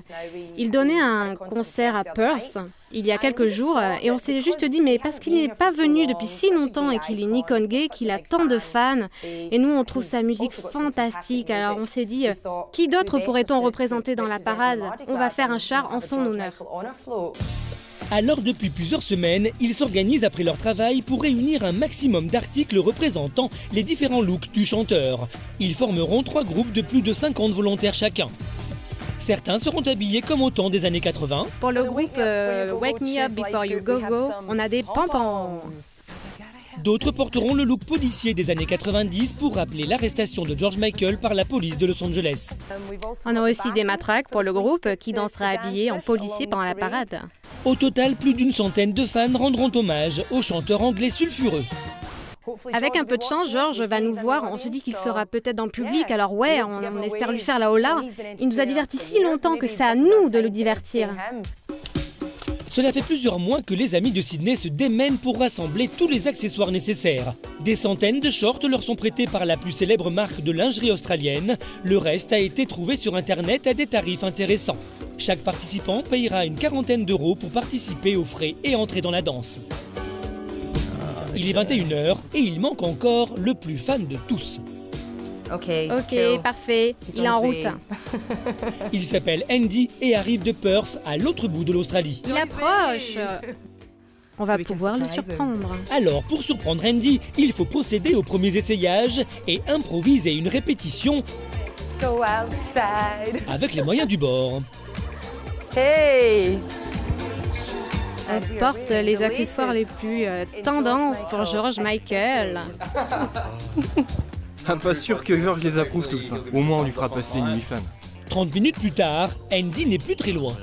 Speaker 17: Il donnait un concert à Perth il y a quelques jours et on s'est juste dit mais parce qu'il n'est pas venu depuis si longtemps et qu'il est Nikon Gay, qu'il a tant de fans et nous on trouve sa musique fantastique. Alors on s'est dit qui d'autre pourrait-on représenter dans la parade? On va faire un char en son honneur.
Speaker 1: Alors depuis plusieurs semaines, ils s'organisent après leur travail pour réunir un maximum d'articles représentant les différents looks du chanteur. Ils formeront 3 groupes de plus de 50 volontaires chacun. Certains seront habillés comme au temps des années 80.
Speaker 17: Pour le groupe Wake Me Up Before You Go Go, on a des pompons.
Speaker 1: D'autres porteront le look policier des années 90 pour rappeler l'arrestation de George Michael par la police de Los Angeles.
Speaker 17: On a aussi des matraques pour le groupe qui dansera habillé en policier pendant la parade.
Speaker 1: Au total, plus d'une centaine de fans rendront hommage au chanteur anglais sulfureux.
Speaker 17: Avec un peu de chance, George va nous voir. On se dit qu'il sera peut-être dans le public. Alors ouais, on espère lui faire la hola. Il nous a divertis si longtemps que c'est à nous de le divertir.
Speaker 1: Cela fait plusieurs mois que les amis de Sydney se démènent pour rassembler tous les accessoires nécessaires. Des centaines de shorts leur sont prêtés par la plus célèbre marque de lingerie australienne. Le reste a été trouvé sur Internet à des tarifs intéressants. Chaque participant payera une quarantaine d'euros pour participer aux frais et entrer dans la danse. Il est 21h et il manque encore le plus fan de tous.
Speaker 17: Ok, parfait. Il est en route.
Speaker 1: Il s'appelle Andy et arrive de Perth, à l'autre bout de l'Australie.
Speaker 17: Il approche. On va pouvoir le surprendre.
Speaker 1: Alors, pour surprendre Andy, il faut procéder aux premiers essayages et improviser une répétition avec les moyens du bord.
Speaker 17: Hey! On porte les accessoires les plus tendances pour George Michael.
Speaker 8: Pas sûr que George les approuve tous. Au moins on lui fera passer une nuit fan.
Speaker 1: 30 minutes plus tard, Andy n'est plus très loin.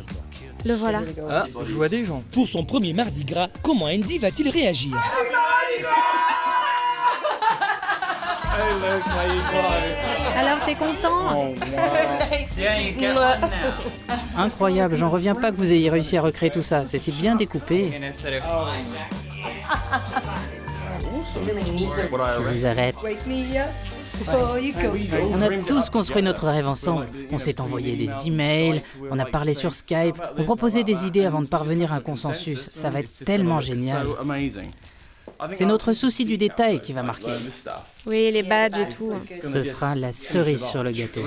Speaker 17: Le voilà.
Speaker 8: Ah, je vois des gens.
Speaker 1: Pour son premier Mardi Gras, comment Andy va-t-il réagir?
Speaker 17: Alors t'es content?
Speaker 18: Incroyable, j'en reviens pas que vous ayez réussi à recréer tout ça, c'est si bien découpé. Je vous arrête. On a tous construit notre rêve ensemble. On s'est envoyé des emails, on a parlé sur Skype, on proposait des idées avant de parvenir à un consensus. Ça va être tellement génial. C'est notre souci du détail qui va marquer.
Speaker 17: Oui, les badges et tout.
Speaker 18: Ce sera la cerise sur le gâteau.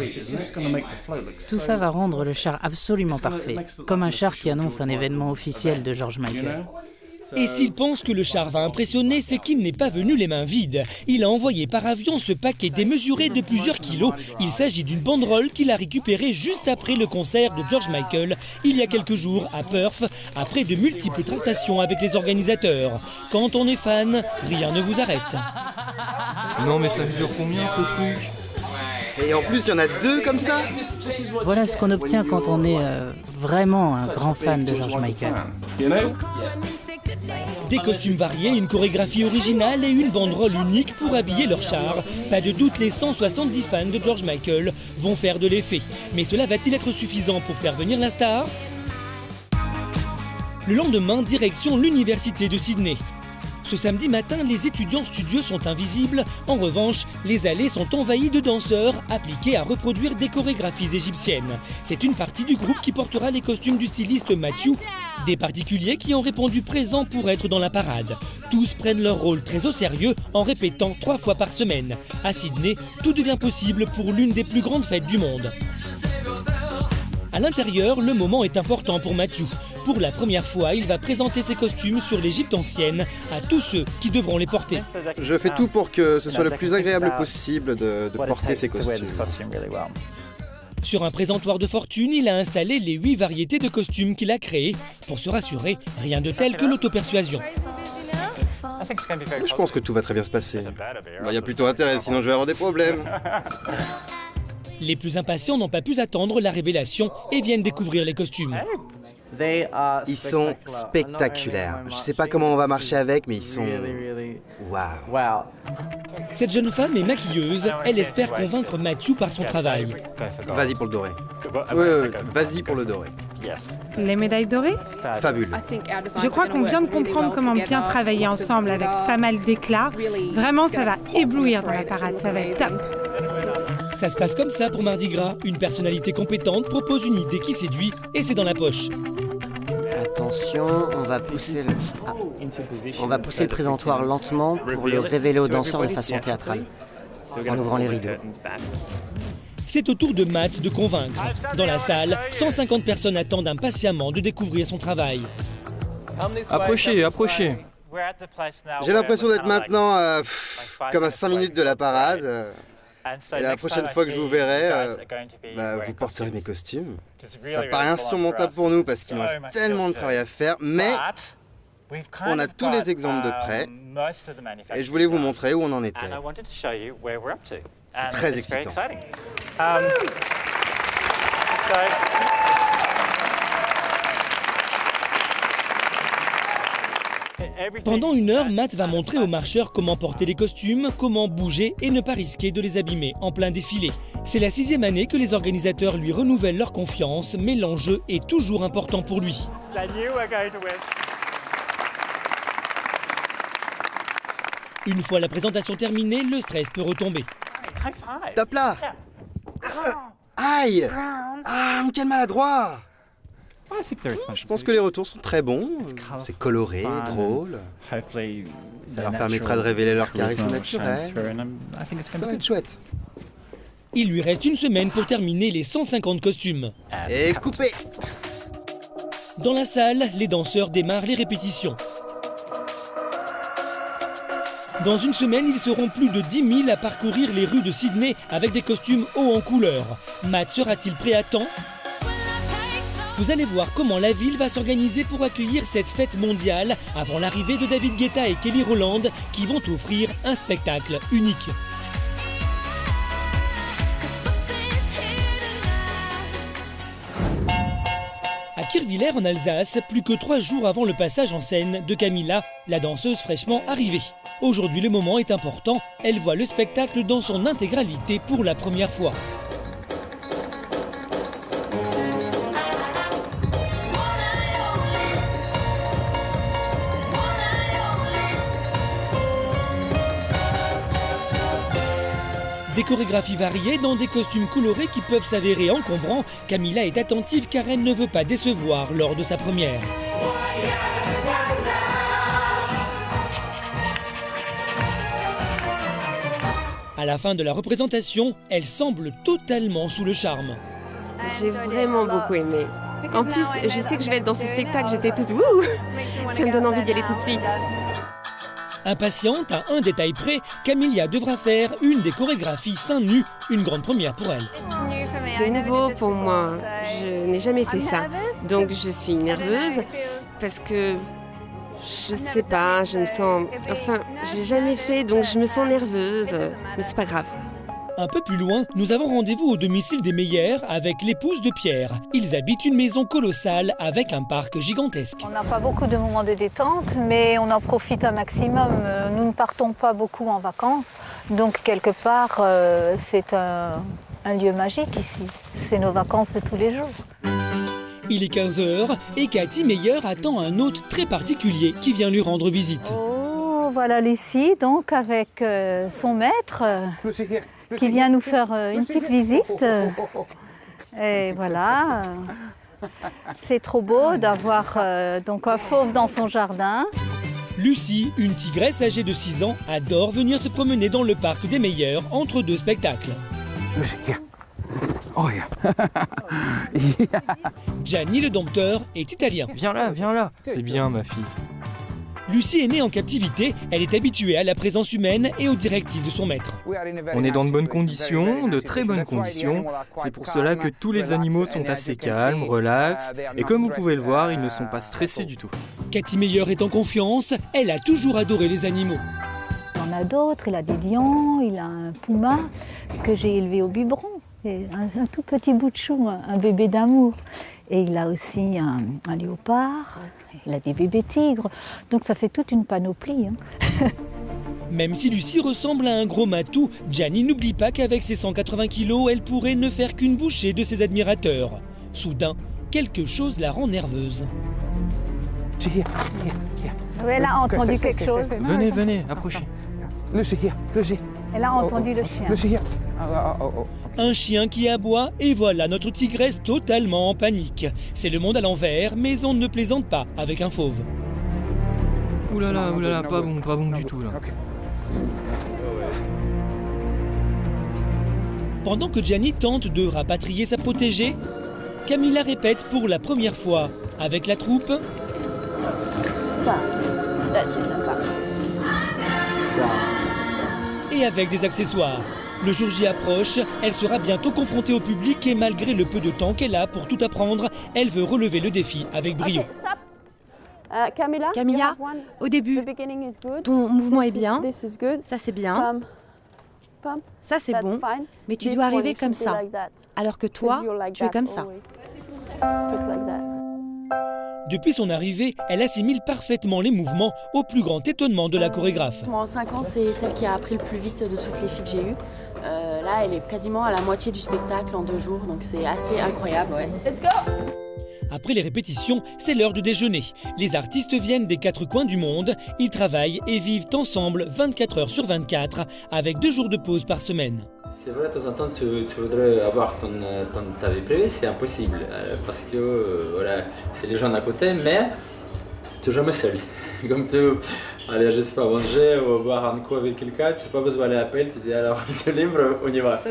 Speaker 18: Tout ça va rendre le char absolument parfait, comme un char qui annonce un événement officiel de George Michael.
Speaker 1: Et s'il pense que le char va impressionner, c'est qu'il n'est pas venu les mains vides. Il a envoyé par avion ce paquet démesuré de plusieurs kilos. Il s'agit d'une banderole qu'il a récupérée juste après le concert de George Michael, il y a quelques jours à Perth, après de multiples tractations avec les organisateurs. Quand on est fan, rien ne vous arrête.
Speaker 8: Non mais ça mesure combien ce truc?
Speaker 7: Et en plus, il y en a 2 comme ça?
Speaker 18: Voilà ce qu'on obtient quand on est vraiment un grand fan de George Michael.
Speaker 1: Des costumes variés, une chorégraphie originale et une banderole unique pour habiller leur char. Pas de doute, les 170 fans de George Michael vont faire de l'effet. Mais cela va-t-il être suffisant pour faire venir la star? Le lendemain, direction l'université de Sydney. Ce samedi matin, les étudiants studieux sont invisibles. En revanche, les allées sont envahies de danseurs appliqués à reproduire des chorégraphies égyptiennes. C'est une partie du groupe qui portera les costumes du styliste Matthew. Des particuliers qui ont répondu présents pour être dans la parade. Tous prennent leur rôle très au sérieux en répétant 3 fois par semaine. À Sydney, tout devient possible pour l'une des plus grandes fêtes du monde. À l'intérieur, le moment est important pour Matthew. Pour la première fois, il va présenter ses costumes sur l'Égypte ancienne à tous ceux qui devront les porter.
Speaker 7: Je fais tout pour que ce soit le plus agréable possible de porter ces costumes.
Speaker 1: Sur un présentoir de fortune, il a installé les 8 variétés de costumes qu'il a créées. Pour se rassurer, rien de tel que l'autopersuasion.
Speaker 7: Je pense que tout va très bien se passer. Il y a plutôt intérêt, sinon je vais avoir des problèmes.
Speaker 1: Les plus impatients n'ont pas pu attendre la révélation et viennent découvrir les costumes.
Speaker 7: Ils sont spectaculaires. Je sais pas comment on va marcher avec, mais ils sont... Waouh.
Speaker 1: Cette jeune femme est maquilleuse. Elle espère convaincre Matthew par son travail.
Speaker 7: Vas-y pour le doré. Ouais, vas-y pour le doré.
Speaker 19: Les médailles dorées?
Speaker 7: Fabuleux.
Speaker 19: Je crois qu'on vient de comprendre comment bien travailler ensemble avec pas mal d'éclat. Vraiment, ça va éblouir dans la parade, ça va être top.
Speaker 1: Ça se passe comme ça pour Mardi Gras. Une personnalité compétente propose une idée qui séduit et c'est dans la poche.
Speaker 5: Attention, on va pousser le présentoir lentement pour le révéler aux danseurs de façon théâtrale, en ouvrant les rideaux.
Speaker 1: C'est au tour de Matt de convaincre. Dans la salle, 150 personnes attendent impatiemment de découvrir son travail.
Speaker 3: Approchez, approchez.
Speaker 7: J'ai l'impression d'être maintenant comme à 5 minutes de la parade. Et la prochaine fois que je vous verrai, vous porterez mes costumes. Ça paraît insurmontable pour nous parce qu'il nous reste tellement de travail à faire, mais on a tous les exemples de prêt et je voulais vous montrer où on en était. C'est très excitant.
Speaker 1: Pendant 1 heure, Matt va montrer aux marcheurs comment porter les costumes, comment bouger et ne pas risquer de les abîmer en plein défilé. C'est la 6e année que les organisateurs lui renouvellent leur confiance, mais l'enjeu est toujours important pour lui. Une fois la présentation terminée, le stress peut retomber.
Speaker 7: Top là! Aïe! Ah, quel maladroit! Je pense que les retours sont très bons. C'est coloré, drôle. Ça leur permettra de révéler leur charisme naturel. Ça va être chouette.
Speaker 1: Il lui reste 1 semaine pour terminer les 150 costumes.
Speaker 7: Et coupé!
Speaker 1: Dans la salle, les danseurs démarrent les répétitions. Dans 1 semaine, ils seront plus de 10 000 à parcourir les rues de Sydney avec des costumes hauts en couleur. Matt sera-t-il prêt à temps? Vous allez voir comment la ville va s'organiser pour accueillir cette fête mondiale avant l'arrivée de David Guetta et Kelly Rowland qui vont offrir un spectacle unique. À Kirchwiller en Alsace, plus que 3 jours avant le passage en scène de Camilla, la danseuse fraîchement arrivée. Aujourd'hui, le moment est important. Elle voit le spectacle dans son intégralité pour la première fois. Des chorégraphies variées dans des costumes colorés qui peuvent s'avérer encombrants, Camilla est attentive car elle ne veut pas décevoir lors de sa première. À la fin de la représentation, elle semble totalement sous le charme.
Speaker 2: J'ai vraiment beaucoup aimé. En plus, je sais que je vais être dans ce spectacle, j'étais toute wouh! Ça me donne envie d'y aller tout de suite.
Speaker 1: Impatiente, à un détail près, Camilla devra faire une des chorégraphies seins nus, une grande première pour elle.
Speaker 2: C'est nouveau pour moi, je n'ai jamais fait ça. Donc je suis nerveuse parce que, je sais pas, je me sens... Enfin, j'ai jamais fait, donc je me sens nerveuse, mais c'est pas grave.
Speaker 1: Un peu plus loin, nous avons rendez-vous au domicile des Meyer avec l'épouse de Pierre. Ils habitent une maison colossale avec un parc gigantesque.
Speaker 20: On n'a pas beaucoup de moments de détente, mais on en profite un maximum. Nous ne partons pas beaucoup en vacances, donc quelque part, c'est un lieu magique ici. C'est nos vacances de tous les jours.
Speaker 1: Il est 15h et Cathy Meyer attend un hôte très particulier qui vient lui rendre visite.
Speaker 20: Oh, voilà Lucie, donc avec son maître. Qui vient nous faire une petite visite. Et voilà, c'est trop beau d'avoir donc un fauve dans son jardin.
Speaker 1: Lucie, une tigresse âgée de 6 ans, adore venir se promener dans le parc des Meyer entre 2 spectacles.
Speaker 15: Oh yeah.
Speaker 1: Gianni le dompteur est italien.
Speaker 3: Viens là. C'est bien ma fille.
Speaker 1: Lucie est née en captivité, elle est habituée à la présence humaine et aux directives de son maître.
Speaker 3: On est dans de bonnes conditions, de très bonnes conditions. C'est pour cela que tous les animaux sont assez calmes, relax, et comme vous pouvez le voir, ils ne sont pas stressés du tout.
Speaker 1: Cathy Meyer est en confiance, elle a toujours adoré les animaux.
Speaker 20: Il y en a d'autres, il a des lions, il a un puma que j'ai élevé au biberon, un tout petit bout de chou, un bébé d'amour. Et il a aussi un léopard, il a des bébés tigres, donc ça fait toute une panoplie.
Speaker 1: Même si Lucie ressemble à un gros matou, Gianni n'oublie pas qu'avec ses 180 kilos, elle pourrait ne faire qu'une bouchée de ses admirateurs. Soudain, quelque chose la rend nerveuse.
Speaker 20: Elle a entendu quelque chose.
Speaker 3: Venez, approchez.
Speaker 20: Elle a entendu le chien.
Speaker 1: Un chien qui aboie et voilà notre tigresse totalement en panique. C'est le monde à l'envers, mais on ne plaisante pas avec un fauve.
Speaker 3: Oulala, pas bon du tout là.
Speaker 1: Pendant que Gianni tente de rapatrier sa protégée, Camilla répète pour la première fois avec la troupe et avec des accessoires. Le jour J approche, elle sera bientôt confrontée au public et malgré le peu de temps qu'elle a pour tout apprendre, elle veut relever le défi avec brio.
Speaker 9: Camilla, au début, ton mouvement est bien, ça c'est bien, ça c'est bon, mais tu dois arriver comme ça, alors que toi, tu es comme ça.
Speaker 1: Depuis son arrivée, elle assimile parfaitement les mouvements au plus grand étonnement de la chorégraphe.
Speaker 10: En 5 ans, c'est celle qui a appris le plus vite de toutes les filles que j'ai eues. Là, elle est quasiment à la moitié du spectacle en 2 jours, donc c'est assez incroyable. Ouais. Let's go!
Speaker 1: Après les répétitions, c'est l'heure de déjeuner. Les artistes viennent des 4 coins du monde. Ils travaillent et vivent ensemble 24 heures sur 24, avec 2 jours de pause par semaine.
Speaker 21: C'est vrai, de temps en temps, tu voudrais avoir ta vie privée, c'est impossible. Parce que voilà, c'est les gens à côté, mais tu n'es jamais seul. Comme tu allez, je sais pas, manger ou boire un coup avec quelqu'un, tu n'as pas besoin d'aller à l'appel, tu dis alors, tu es libre, on y va.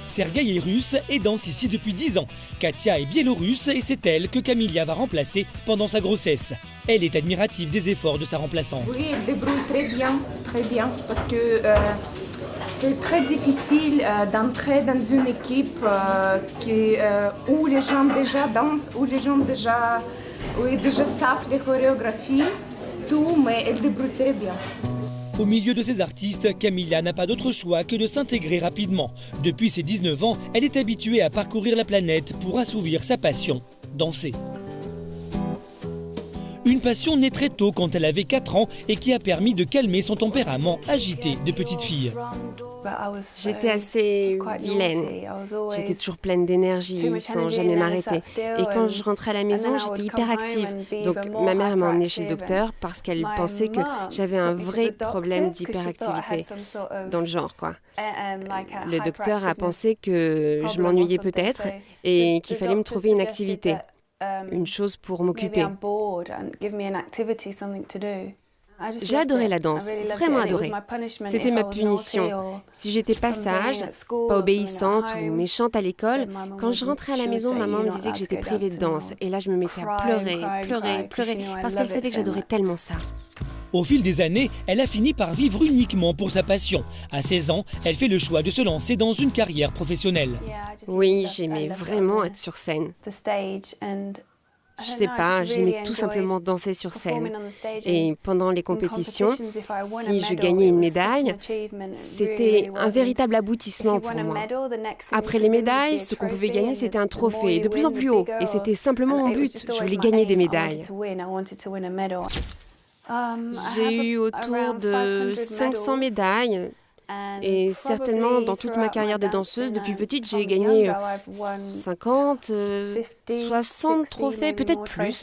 Speaker 1: Sergueï est russe et danse ici depuis 10 ans. Katia est biélorusse et c'est elle que Camilla va remplacer pendant sa grossesse. Elle est admirative des efforts de sa remplaçante.
Speaker 22: Oui, elle débrouille très bien, parce que c'est très difficile d'entrer dans une équipe où les gens déjà dansent, où les gens déjà savent les chorégraphies, tout, mais elle débrouille très bien.
Speaker 1: Au milieu de ces artistes, Camilla n'a pas d'autre choix que de s'intégrer rapidement. Depuis ses 19 ans, elle est habituée à parcourir la planète pour assouvir sa passion, danser. Une passion née très tôt quand elle avait 4 ans et qui a permis de calmer son tempérament agité de petite fille.
Speaker 2: J'étais assez vilaine. J'étais toujours pleine d'énergie, sans jamais m'arrêter. Et quand je rentrais à la maison, j'étais hyper active. Donc ma mère m'a emmenée chez le docteur parce qu'elle pensait que j'avais un vrai problème d'hyperactivité dans le genre, quoi. Le docteur a pensé que je m'ennuyais peut-être et qu'il fallait me trouver une activité, une chose pour m'occuper. J'ai adoré la danse, vraiment adoré. C'était ma punition. Si j'étais pas sage, pas obéissante ou méchante à l'école, quand je rentrais à la maison, maman me disait que j'étais privée de danse. Et là, je me mettais à pleurer, parce qu'elle savait que j'adorais tellement ça.
Speaker 1: Au fil des années, elle a fini par vivre uniquement pour sa passion. À 16 ans, elle fait le choix de se lancer dans une carrière professionnelle.
Speaker 2: Oui, j'aimais vraiment être sur scène. Je sais pas, j'aimais tout simplement danser sur scène. Et pendant les compétitions, si je gagnais une médaille, c'était un véritable aboutissement pour moi. Après les médailles, ce qu'on pouvait gagner, c'était un trophée, de plus en plus haut. Et c'était simplement mon but, je voulais gagner des médailles. J'ai eu autour de 500 médailles. Et certainement, dans toute ma carrière de danseuse, depuis petite, j'ai gagné 50, 60 trophées, peut-être plus.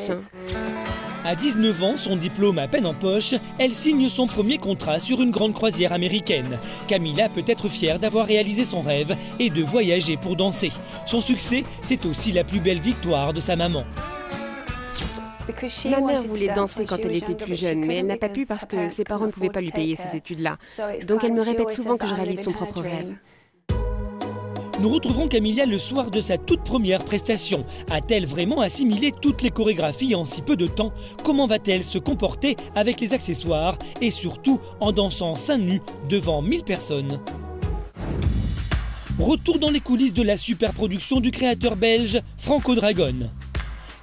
Speaker 1: À 19 ans, son diplôme à peine en poche, elle signe son premier contrat sur une grande croisière américaine. Camilla peut être fière d'avoir réalisé son rêve et de voyager pour danser. Son succès, c'est aussi la plus belle victoire de sa maman.
Speaker 2: Ma mère voulait danser quand elle était plus jeune, mais elle n'a pas pu parce que ses parents ne pouvaient pas lui payer ces études-là. Donc elle me répète souvent que je réalise son propre rêve.
Speaker 1: Nous retrouverons Camilla le soir de sa toute première prestation. A-t-elle vraiment assimilé toutes les chorégraphies en si peu de temps? Comment va-t-elle se comporter avec les accessoires et surtout en dansant seins nus devant 1000 personnes? Retour dans les coulisses de la super production du créateur belge Franco Dragon.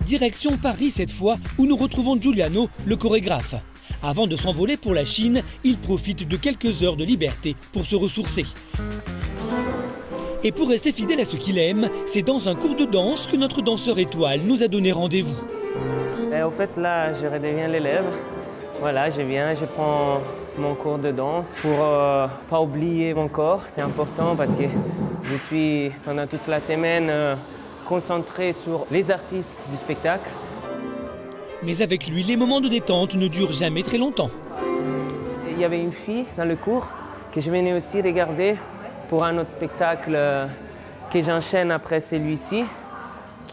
Speaker 1: Direction Paris cette fois, où nous retrouvons Giuliano, le chorégraphe. Avant de s'envoler pour la Chine, il profite de quelques heures de liberté pour se ressourcer. Et pour rester fidèle à ce qu'il aime, c'est dans un cours de danse que notre danseur étoile nous a donné rendez-vous.
Speaker 4: Au fait, là, je redeviens l'élève. Voilà, je prends mon cours de danse pour pas oublier mon corps. C'est important parce que je suis pendant toute la semaine concentré sur les artistes du spectacle.
Speaker 1: Mais avec lui, les moments de détente ne durent jamais très longtemps.
Speaker 4: Il y avait une fille dans le cours que je venais aussi regarder pour un autre spectacle que j'enchaîne après celui-ci,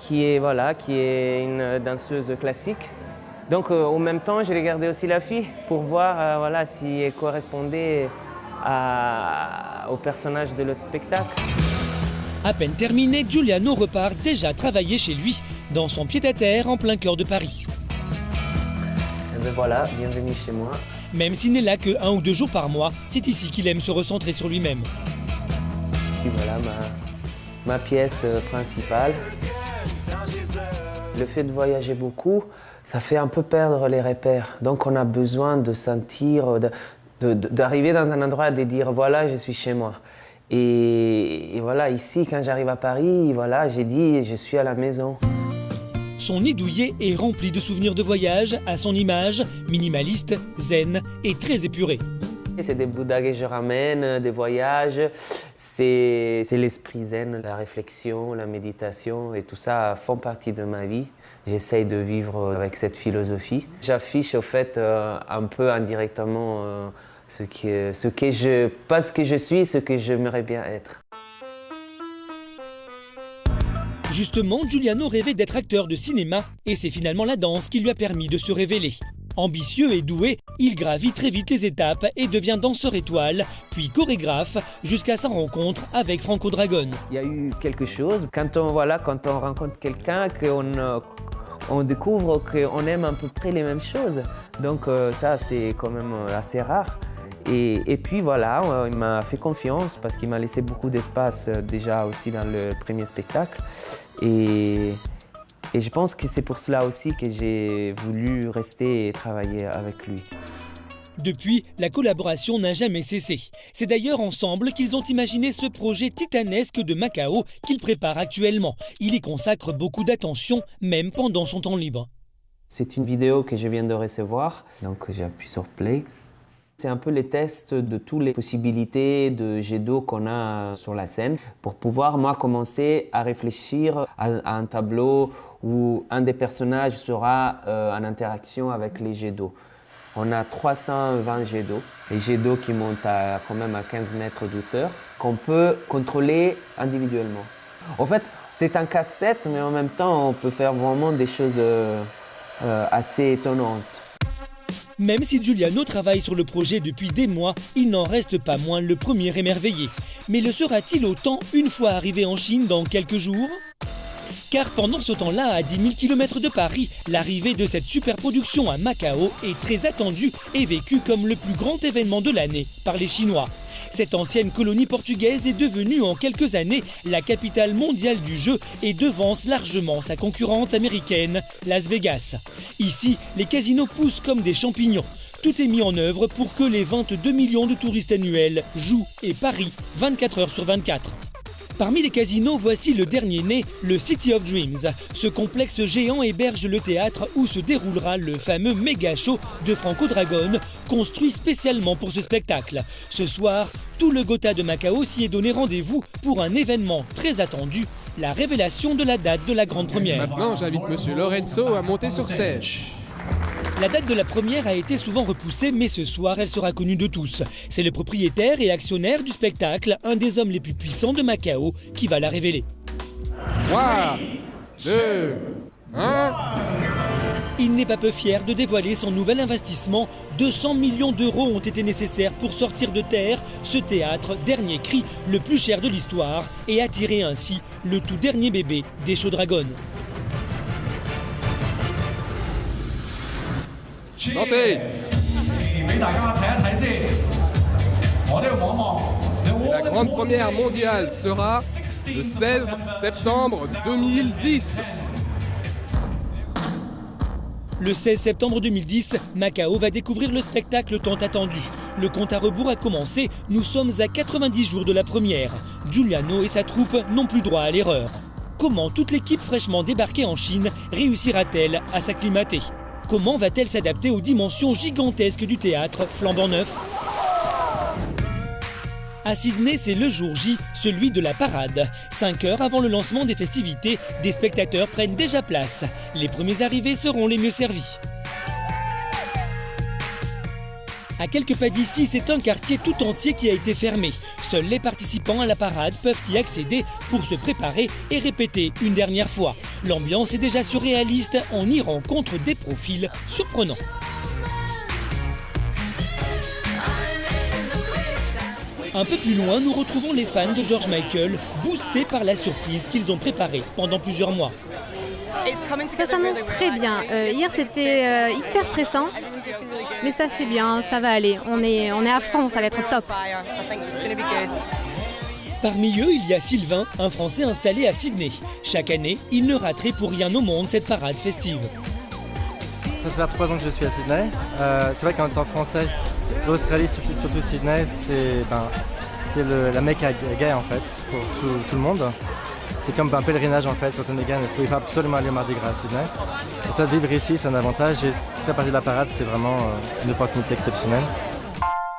Speaker 4: qui est une danseuse classique. Donc en même temps, j'ai regardé aussi la fille pour voir si elle correspondait au personnage de l'autre spectacle.
Speaker 1: À peine terminé, Giuliano repart déjà travailler chez lui, dans son pied-à-terre en plein cœur de Paris.
Speaker 4: Et ben voilà, bienvenue chez moi.
Speaker 1: Même s'il n'est là que 1 ou 2 jours par mois, c'est ici qu'il aime se recentrer sur lui-même.
Speaker 4: Et voilà ma pièce principale. Le fait de voyager beaucoup, ça fait un peu perdre les repères. Donc on a besoin de sentir, d'arriver dans un endroit et de dire voilà, je suis chez moi. Et voilà, ici, quand j'arrive à Paris, voilà, j'ai dit je suis à la maison.
Speaker 1: Son nid douillet est rempli de souvenirs de voyage à son image, minimaliste, zen et très épuré.
Speaker 4: C'est des Bouddhas que je ramène, des voyages, c'est l'esprit zen, la réflexion, la méditation et tout ça font partie de ma vie. J'essaye de vivre avec cette philosophie. J'affiche au fait un peu indirectement pas ce que je suis, ce que j'aimerais bien être.
Speaker 1: Justement, Giuliano rêvait d'être acteur de cinéma et c'est finalement la danse qui lui a permis de se révéler. Ambitieux et doué, il gravit très vite les étapes et devient danseur étoile, puis chorégraphe, jusqu'à sa rencontre avec Franco Dragone.
Speaker 4: Il y a eu quelque chose, quand on rencontre quelqu'un, on découvre qu'on aime à peu près les mêmes choses. Donc ça, c'est quand même assez rare. Et puis voilà, il m'a fait confiance parce qu'il m'a laissé beaucoup d'espace déjà aussi dans le premier spectacle. Et je pense que c'est pour cela aussi que j'ai voulu rester et travailler avec lui.
Speaker 1: Depuis, la collaboration n'a jamais cessé. C'est d'ailleurs ensemble qu'ils ont imaginé ce projet titanesque de Macao qu'il prépare actuellement. Il y consacre beaucoup d'attention, même pendant son temps libre.
Speaker 4: C'est une vidéo que je viens de recevoir, donc j'appuie sur Play. C'est un peu les tests de toutes les possibilités de jet d'eau qu'on a sur la scène pour pouvoir, moi, commencer à réfléchir à un tableau où un des personnages sera en interaction avec les jets d'eau. On a 320 jets d'eau, les jets d'eau qui montent quand même à 15 mètres d'hauteur, qu'on peut contrôler individuellement. En fait, c'est un casse-tête, mais en même temps, on peut faire vraiment des choses assez étonnantes.
Speaker 1: Même si Giuliano travaille sur le projet depuis des mois, il n'en reste pas moins le premier émerveillé. Mais le sera-t-il autant une fois arrivé en Chine dans quelques jours ? Car pendant ce temps-là, à 10 000 km de Paris, l'arrivée de cette superproduction à Macao est très attendue et vécue comme le plus grand événement de l'année par les Chinois. Cette ancienne colonie portugaise est devenue en quelques années la capitale mondiale du jeu et devance largement sa concurrente américaine, Las Vegas. Ici, les casinos poussent comme des champignons. Tout est mis en œuvre pour que les 22 millions de touristes annuels jouent et parient 24 heures sur 24. Parmi les casinos, voici le dernier né, le City of Dreams. Ce complexe géant héberge le théâtre où se déroulera le fameux méga show de Franco Dragone, construit spécialement pour ce spectacle. Ce soir, tout le Gotha de Macao s'y est donné rendez-vous pour un événement très attendu, la révélation de la date de la grande première.
Speaker 6: Maintenant, j'invite Monsieur Lorenzo à monter sur scène.
Speaker 1: La date de la première a été souvent repoussée, mais ce soir, elle sera connue de tous. C'est le propriétaire et actionnaire du spectacle, un des hommes les plus puissants de Macao, qui va la révéler.
Speaker 6: 3, 2, 1...
Speaker 1: Il n'est pas peu fier de dévoiler son nouvel investissement. 200 millions d'euros ont été nécessaires pour sortir de terre ce théâtre, dernier cri, le plus cher de l'histoire, et attirer ainsi le tout dernier bébé des Show Dragon.
Speaker 6: Santé! La grande première mondiale sera le 16 septembre 2010.
Speaker 1: Le 16 septembre 2010, Macao va découvrir le spectacle tant attendu. Le compte à rebours a commencé, nous sommes à 90 jours de la première. Giuliano et sa troupe n'ont plus droit à l'erreur. Comment toute l'équipe fraîchement débarquée en Chine réussira-t-elle à s'acclimater ? Comment va-t-elle s'adapter aux dimensions gigantesques du théâtre flambant neuf ? À Sydney, c'est le jour J, celui de la parade. 5 heures avant le lancement des festivités, des spectateurs prennent déjà place. Les premiers arrivés seront les mieux servis. À quelques pas d'ici, c'est un quartier tout entier qui a été fermé. Seuls les participants à la parade peuvent y accéder pour se préparer et répéter une dernière fois. L'ambiance est déjà surréaliste, on y rencontre des profils surprenants. Un peu plus loin, nous retrouvons les fans de George Michael, boostés par la surprise qu'ils ont préparée pendant plusieurs mois.
Speaker 17: Ça s'annonce très bien. Hier, c'était hyper stressant, mais ça fait bien, ça va aller. On est à fond, ça va être top.
Speaker 1: Parmi eux, il y a Sylvain, un Français installé à Sydney. Chaque année, il ne raterait pour rien au monde cette parade festive.
Speaker 11: Ça fait 3 ans que je suis à Sydney. C'est vrai qu'en tant que Français, l'Australie, surtout Sydney, c'est la Mecque gay en fait, pour tout le monde. C'est comme un pèlerinage en fait, quand on est gay, il faut absolument aller au Mardi Gras à Sydney. Et ça, vivre ici, c'est un avantage et faire partie de la parade, c'est vraiment une opportunité exceptionnelle.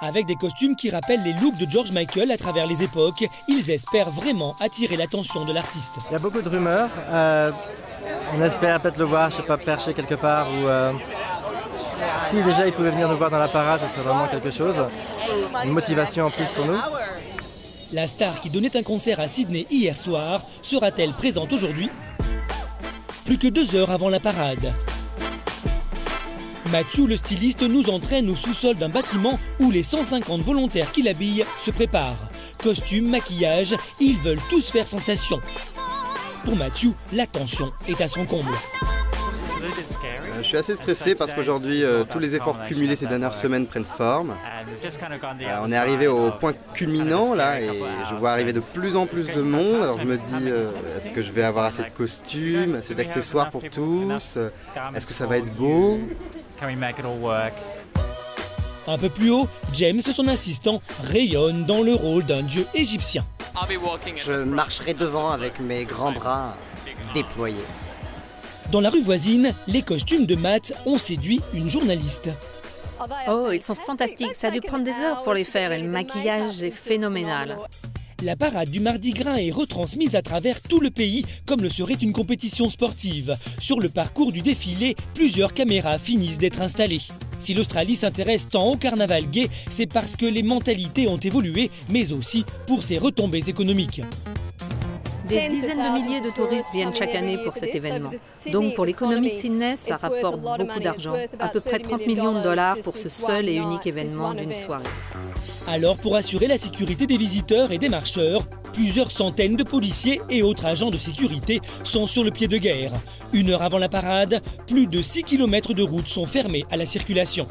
Speaker 1: Avec des costumes qui rappellent les looks de George Michael à travers les époques, ils espèrent vraiment attirer l'attention de l'artiste.
Speaker 11: Il y a beaucoup de rumeurs. On espère peut-être le voir, je sais pas, perché quelque part ou si déjà il pouvait venir nous voir dans la parade, ce serait vraiment quelque chose. Une motivation en plus pour nous.
Speaker 1: La star qui donnait un concert à Sydney hier soir sera-t-elle présente aujourd'hui? Plus que 2 heures avant la parade. Mathieu, le styliste, nous entraîne au sous-sol d'un bâtiment où les 150 volontaires qui l'habillent se préparent. Costumes, maquillage, ils veulent tous faire sensation. Pour Mathieu, la tension est à son comble.
Speaker 7: Je suis assez stressé parce qu'aujourd'hui, tous les efforts cumulés ces dernières semaines prennent forme. On est arrivé au point culminant là et je vois arriver de plus en plus de monde. Alors je me dis, est-ce que je vais avoir assez de costumes, assez d'accessoires pour tous? Est-ce que ça va être beau?
Speaker 1: Un peu plus haut, James, son assistant, rayonne dans le rôle d'un dieu égyptien.
Speaker 5: Je marcherai devant avec mes grands bras déployés.
Speaker 1: Dans la rue voisine, les costumes de Matt ont séduit une journaliste.
Speaker 12: Oh, ils sont fantastiques, ça a dû prendre des heures pour les faire et le maquillage est phénoménal.
Speaker 1: La parade du Mardi Gras est retransmise à travers tout le pays comme le serait une compétition sportive. Sur le parcours du défilé, plusieurs caméras finissent d'être installées. Si l'Australie s'intéresse tant au carnaval gay, c'est parce que les mentalités ont évolué, mais aussi pour ses retombées économiques.
Speaker 12: Des dizaines de milliers de touristes viennent chaque année pour cet événement. Donc pour l'économie de Sydney, ça rapporte beaucoup d'argent, à peu près 30 millions de dollars pour ce seul et unique événement d'une soirée.
Speaker 1: Alors pour assurer la sécurité des visiteurs et des marcheurs, plusieurs centaines de policiers et autres agents de sécurité sont sur le pied de guerre. 1 heure avant la parade, plus de 6 km de routes sont fermées à la circulation.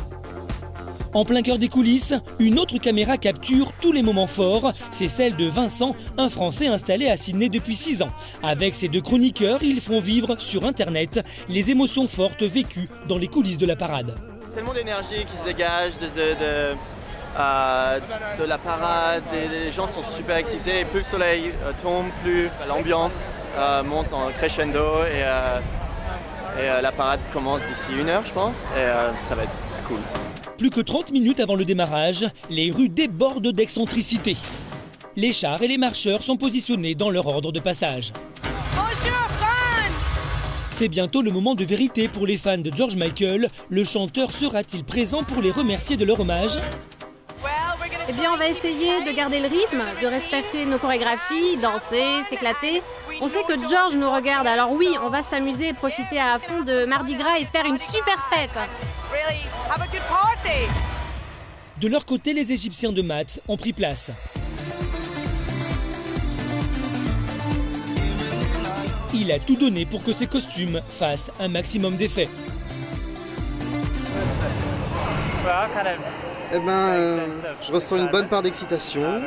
Speaker 1: En plein cœur des coulisses, une autre caméra capture tous les moments forts. C'est celle de Vincent, un Français installé à Sydney depuis 6 ans. Avec ses 2 chroniqueurs, ils font vivre sur Internet les émotions fortes vécues dans les coulisses de la parade.
Speaker 23: Tellement d'énergie qui se dégage de la parade, les gens sont super excités. Et plus le soleil tombe, plus l'ambiance monte en crescendo et la parade commence d'ici 1 heure, je pense. Et ça va être cool.
Speaker 1: Plus que 30 minutes avant le démarrage, les rues débordent d'excentricité. Les chars et les marcheurs sont positionnés dans leur ordre de passage.
Speaker 24: Bonjour fans!
Speaker 1: C'est bientôt le moment de vérité pour les fans de George Michael. Le chanteur sera-t-il présent pour les remercier de leur hommage?
Speaker 17: Eh bien, on va essayer de garder le rythme, de respecter nos chorégraphies, danser, s'éclater. On sait que George nous regarde, alors oui, on va s'amuser et profiter à fond de Mardi Gras et faire une super fête.
Speaker 1: De leur côté, les Égyptiens de Matt ont pris place. Il a tout donné pour que ses costumes fassent un maximum d'effet.
Speaker 7: Eh ben, je ressens une bonne part d'excitation.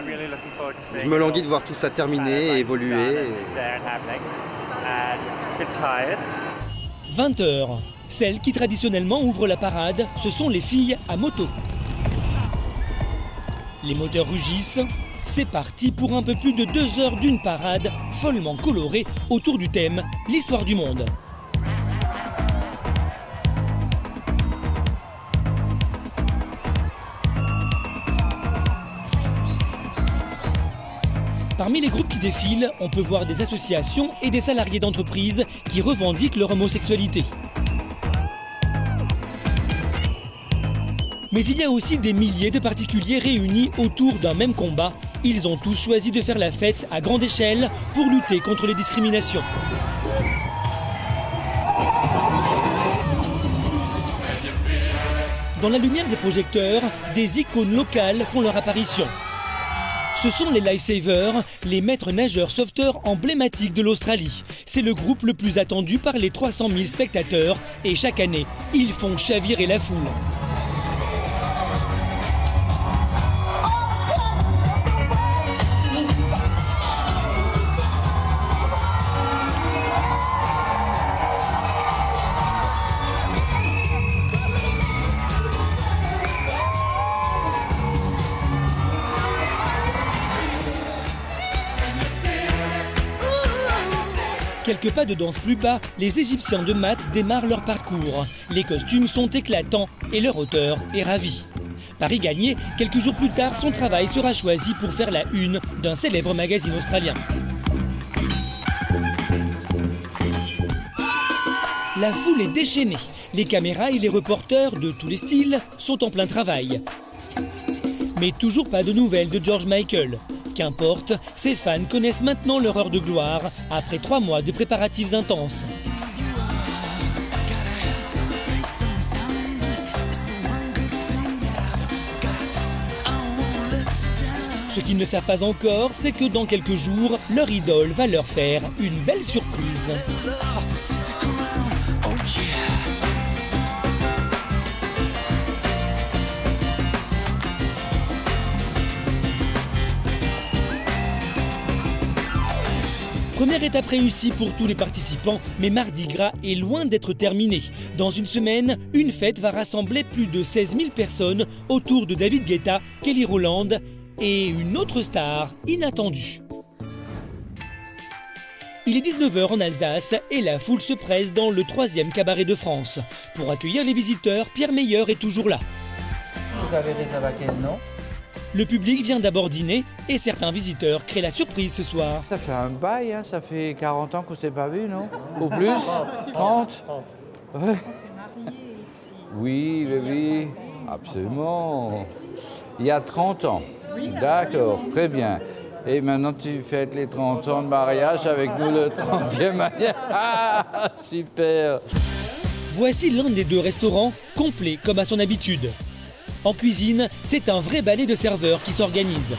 Speaker 7: Je me languis de voir tout ça terminer et évoluer.
Speaker 1: 20 heures. Celles qui traditionnellement ouvrent la parade, ce sont les filles à moto. Les moteurs rugissent. C'est parti pour un peu plus de 2 heures d'une parade follement colorée autour du thème « L'histoire du monde ». Parmi les groupes qui défilent, on peut voir des associations et des salariés d'entreprises qui revendiquent leur homosexualité. Mais il y a aussi des milliers de particuliers réunis autour d'un même combat. Ils ont tous choisi de faire la fête à grande échelle pour lutter contre les discriminations. Dans la lumière des projecteurs, des icônes locales font leur apparition. Ce sont les Lifesavers, les maîtres nageurs sauveteurs emblématiques de l'Australie. C'est le groupe le plus attendu par les 300 000 spectateurs et chaque année, ils font chavirer la foule. Quelques pas de danse plus bas, les Égyptiens de maths démarrent leur parcours. Les costumes sont éclatants et leur auteur est ravi. Paris gagné, quelques jours plus tard, son travail sera choisi pour faire la une d'un célèbre magazine australien. La foule est déchaînée. Les caméras et les reporters de tous les styles sont en plein travail. Mais toujours pas de nouvelles de George Michael. Qu'importe, ses fans connaissent maintenant leur heure de gloire après 3 mois de préparatifs intenses. Ce qu'ils ne savent pas encore, c'est que dans quelques jours, leur idole va leur faire une belle surprise. Première étape réussie pour tous les participants, mais Mardi Gras est loin d'être terminé. Dans une semaine, une fête va rassembler plus de 16 000 personnes autour de David Guetta, Kelly Rowland et une autre star inattendue. Il est 19h en Alsace et la foule se presse dans le 3e cabaret de France. Pour accueillir les visiteurs, Pierre Meyer est toujours là.
Speaker 15: Vous avez réservé quel nom ?
Speaker 1: Le public vient d'abord dîner et certains visiteurs créent la surprise ce soir.
Speaker 15: Ça fait un bail, hein, ça fait 40 ans qu'on ne s'est pas vu, non? Ou plus? 30? Ouais.
Speaker 8: On s'est mariés ici.
Speaker 15: Oui, oui, absolument. Il y a 30 ans. D'accord, très bien. Et maintenant tu fêtes les 30 ans de mariage avec nous le 30e année. Ah, super!
Speaker 1: Voici l'un des 2 restaurants, complet comme à son habitude. En cuisine, c'est un vrai ballet de serveurs qui s'organise.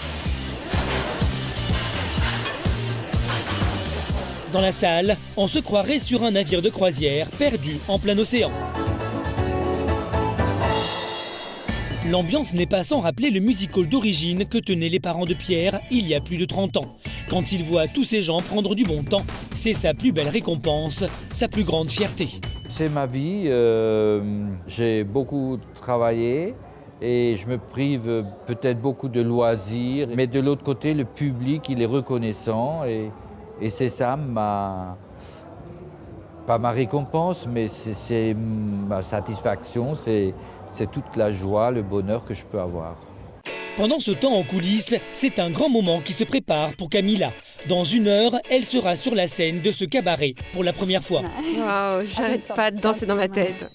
Speaker 1: Dans la salle, on se croirait sur un navire de croisière perdu en plein océan. L'ambiance n'est pas sans rappeler le musical d'origine que tenaient les parents de Pierre il y a plus de 30 ans. Quand il voit tous ces gens prendre du bon temps, c'est sa plus belle récompense, sa plus grande fierté.
Speaker 15: C'est ma vie, j'ai beaucoup travaillé. Et je me prive peut-être beaucoup de loisirs. Mais de l'autre côté, le public, il est reconnaissant. Et c'est ça pas ma récompense, mais c'est ma satisfaction. C'est toute la joie, le bonheur que je peux avoir.
Speaker 1: Pendant ce temps en coulisses, c'est un grand moment qui se prépare pour Camilla. Dans 1 heure, elle sera sur la scène de ce cabaret pour la première fois.
Speaker 2: Waouh, j'arrête pas de danser dans ma tête.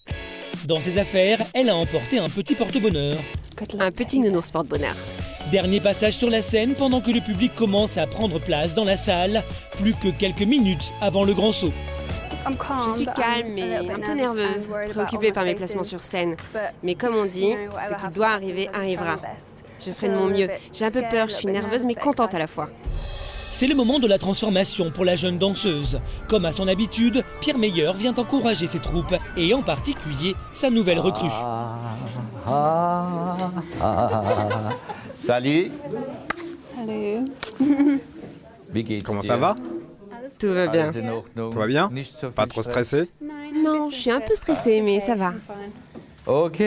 Speaker 1: Dans ses affaires, elle a emporté un petit porte-bonheur.
Speaker 2: Un petit nounours porte-bonheur.
Speaker 1: Dernier passage sur la scène pendant que le public commence à prendre place dans la salle, plus que quelques minutes avant le grand saut.
Speaker 2: Je suis calme et un peu nerveuse, préoccupée par mes placements sur scène. Mais comme on dit, ce qui doit arriver arrivera. Je ferai de mon mieux. J'ai un peu peur, je suis nerveuse mais contente à la fois.
Speaker 1: C'est le moment de la transformation pour la jeune danseuse. Comme à son habitude, Pierre Meyer vient encourager ses troupes et en particulier sa nouvelle recrue.
Speaker 15: Salut.
Speaker 8: Salut.
Speaker 7: Comment ça va?
Speaker 2: Tout va bien.
Speaker 7: Tout va bien? Pas trop stressé?
Speaker 2: Non, je suis un peu stressée, mais ça va.
Speaker 15: Ok.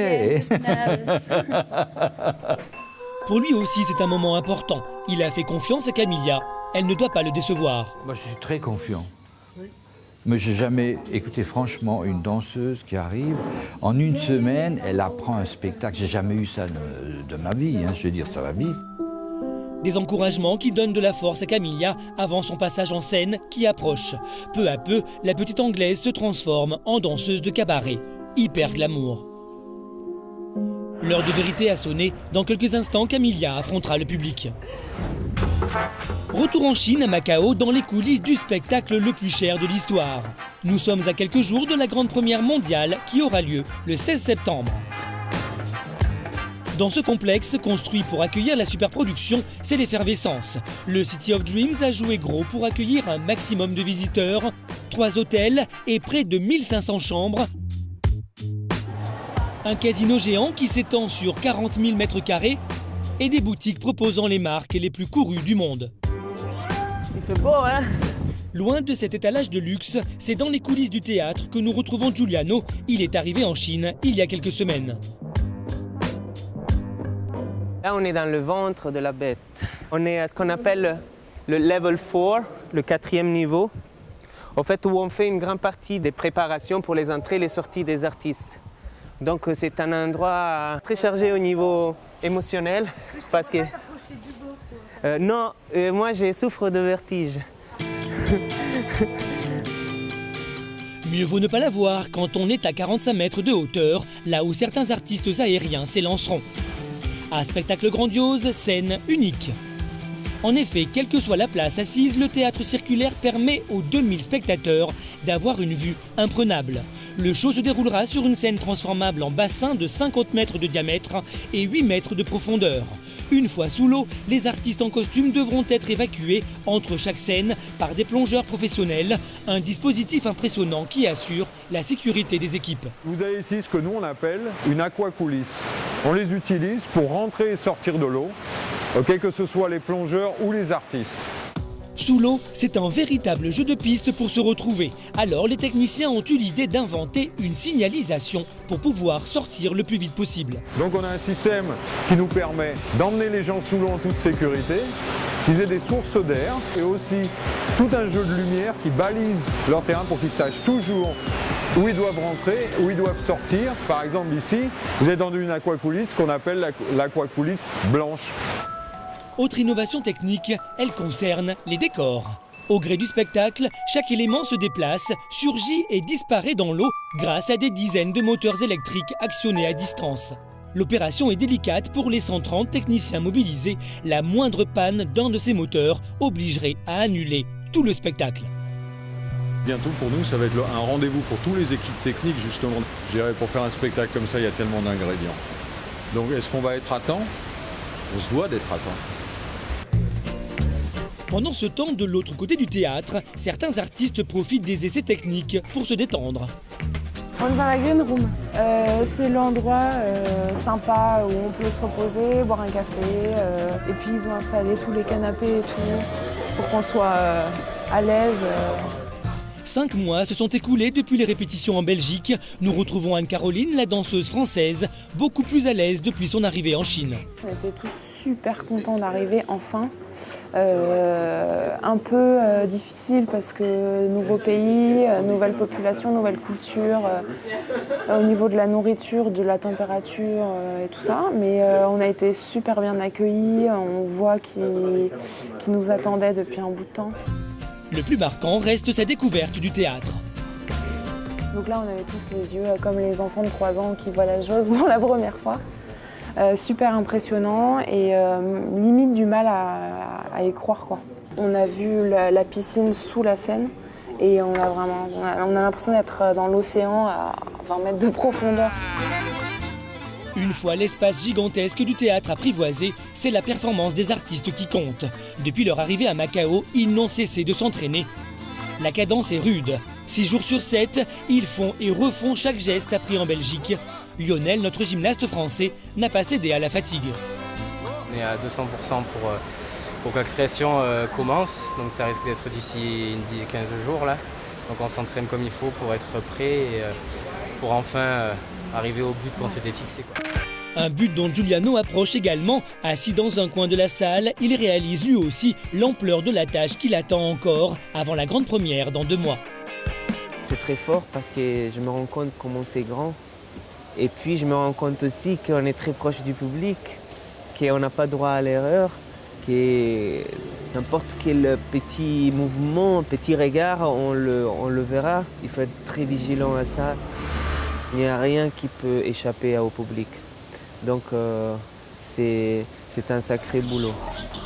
Speaker 1: Pour lui aussi, c'est un moment important. Il a fait confiance à Camilla. Elle ne doit pas le décevoir.
Speaker 15: Moi, je suis très confiant. Mais j'ai jamais, écoutez, franchement, une danseuse qui arrive, en 1 semaine, elle apprend un spectacle. J'ai jamais eu ça de ma vie, hein. Je veux dire, ça va vite.
Speaker 1: Des encouragements qui donnent de la force à Camilla avant son passage en scène qui approche. Peu à peu, la petite Anglaise se transforme en danseuse de cabaret. Hyper glamour. L'heure de vérité a sonné. Dans quelques instants, Camilla affrontera le public. Retour en Chine, à Macao, dans les coulisses du spectacle le plus cher de l'histoire. Nous sommes à quelques jours de la grande première mondiale qui aura lieu le 16 septembre. Dans ce complexe, construit pour accueillir la superproduction, c'est l'effervescence. Le City of Dreams a joué gros pour accueillir un maximum de visiteurs, 3 hôtels et près de 1500 chambres. Un casino géant qui s'étend sur 40 000 mètres carrés et des boutiques proposant les marques les plus courues du monde.
Speaker 4: Il fait beau, hein?
Speaker 1: Loin de cet étalage de luxe, c'est dans les coulisses du théâtre que nous retrouvons Giuliano. Il est arrivé en Chine il y a quelques semaines.
Speaker 4: Là, on est dans le ventre de la bête. On est à ce qu'on appelle le level 4, le 4e niveau. En fait, où on fait une grande partie des préparations pour les entrées et les sorties des artistes. Donc c'est un endroit très chargé au niveau émotionnel. Parce que non, moi je souffre de vertige.
Speaker 1: Mieux vaut ne pas la voir quand on est à 45 mètres de hauteur, là où certains artistes aériens s'élanceront. Un spectacle grandiose, scène unique. En effet, quelle que soit la place assise, le théâtre circulaire permet aux 2000 spectateurs d'avoir une vue imprenable. Le show se déroulera sur une scène transformable en bassin de 50 mètres de diamètre et 8 mètres de profondeur. Une fois sous l'eau, les artistes en costume devront être évacués entre chaque scène par des plongeurs professionnels, un dispositif impressionnant qui assure la sécurité des équipes.
Speaker 13: Vous avez ici ce que nous on appelle une aquacoulisse. On les utilise pour rentrer et sortir de l'eau, que ce soit les plongeurs ou les artistes.
Speaker 1: Sous l'eau, c'est un véritable jeu de piste pour se retrouver. Alors les techniciens ont eu l'idée d'inventer une signalisation pour pouvoir sortir le plus vite possible.
Speaker 13: Donc on a un système qui nous permet d'emmener les gens sous l'eau en toute sécurité, qu'ils aient des sources d'air et aussi tout un jeu de lumière qui balise leur terrain pour qu'ils sachent toujours où ils doivent rentrer, où ils doivent sortir. Par exemple ici, vous êtes dans une aquacoulisse qu'on appelle l'aquacoulisse blanche.
Speaker 1: Autre innovation technique, elle concerne les décors. Au gré du spectacle, chaque élément se déplace, surgit et disparaît dans l'eau grâce à des dizaines de moteurs électriques actionnés à distance. L'opération est délicate pour les 130 techniciens mobilisés. La moindre panne d'un de ces moteurs obligerait à annuler tout le spectacle.
Speaker 13: Bientôt pour nous, ça va être un rendez-vous pour toutes les équipes techniques justement. Je dirais, pour faire un spectacle comme ça, il y a tellement d'ingrédients. Donc est-ce qu'on va être à temps? On se doit d'être à temps.
Speaker 1: Pendant ce temps, de l'autre côté du théâtre, certains artistes profitent des essais techniques pour se détendre.
Speaker 22: On est dans la Green Room. C'est l'endroit sympa où on peut se reposer, boire un café. Et puis ils ont installé tous les canapés et tout pour qu'on soit à l'aise.
Speaker 1: 5 mois se sont écoulés depuis les répétitions en Belgique. Nous retrouvons Anne-Caroline, la danseuse française, beaucoup plus à l'aise depuis son arrivée en Chine.
Speaker 22: On était tous super contents d'arriver enfin. Un peu difficile parce que nouveau pays, nouvelle population, nouvelle culture, au niveau de la nourriture, de la température et tout ça. Mais on a été super bien accueillis, on voit qu'ils nous attendaient depuis un bout de temps.
Speaker 1: Le plus marquant reste sa découverte du théâtre.
Speaker 22: Donc là, on avait tous les yeux comme les enfants de 3 ans qui voient la chose pour la première fois. Super impressionnant et limite du mal à y croire, quoi. On a vu la piscine sous la Seine et on a l'impression d'être dans l'océan à 20 mètres de profondeur.
Speaker 1: Une fois l'espace gigantesque du théâtre apprivoisé, c'est la performance des artistes qui compte. Depuis leur arrivée à Macao, ils n'ont cessé de s'entraîner. La cadence est rude. 6 jours sur 7, ils font et refont chaque geste appris en Belgique. Lionel, notre gymnaste français, n'a pas cédé à la fatigue.
Speaker 14: On est à 200% pour que la création commence, donc ça risque d'être d'ici 15 jours là. Donc on s'entraîne comme il faut pour être prêt et pour enfin arriver au but qu'on s'était fixé, quoi.
Speaker 1: Un but dont Giuliano approche également. Assis dans un coin de la salle, il réalise lui aussi l'ampleur de la tâche qui l'attend encore avant la grande première dans 2 mois.
Speaker 4: C'est très fort parce que je me rends compte comment c'est grand. Et puis je me rends compte aussi qu'on est très proche du public, qu'on n'a pas droit à l'erreur, que n'importe quel petit mouvement, petit regard, on le verra. Il faut être très vigilant à ça. Il n'y a rien qui peut échapper au public. Donc c'est un sacré boulot.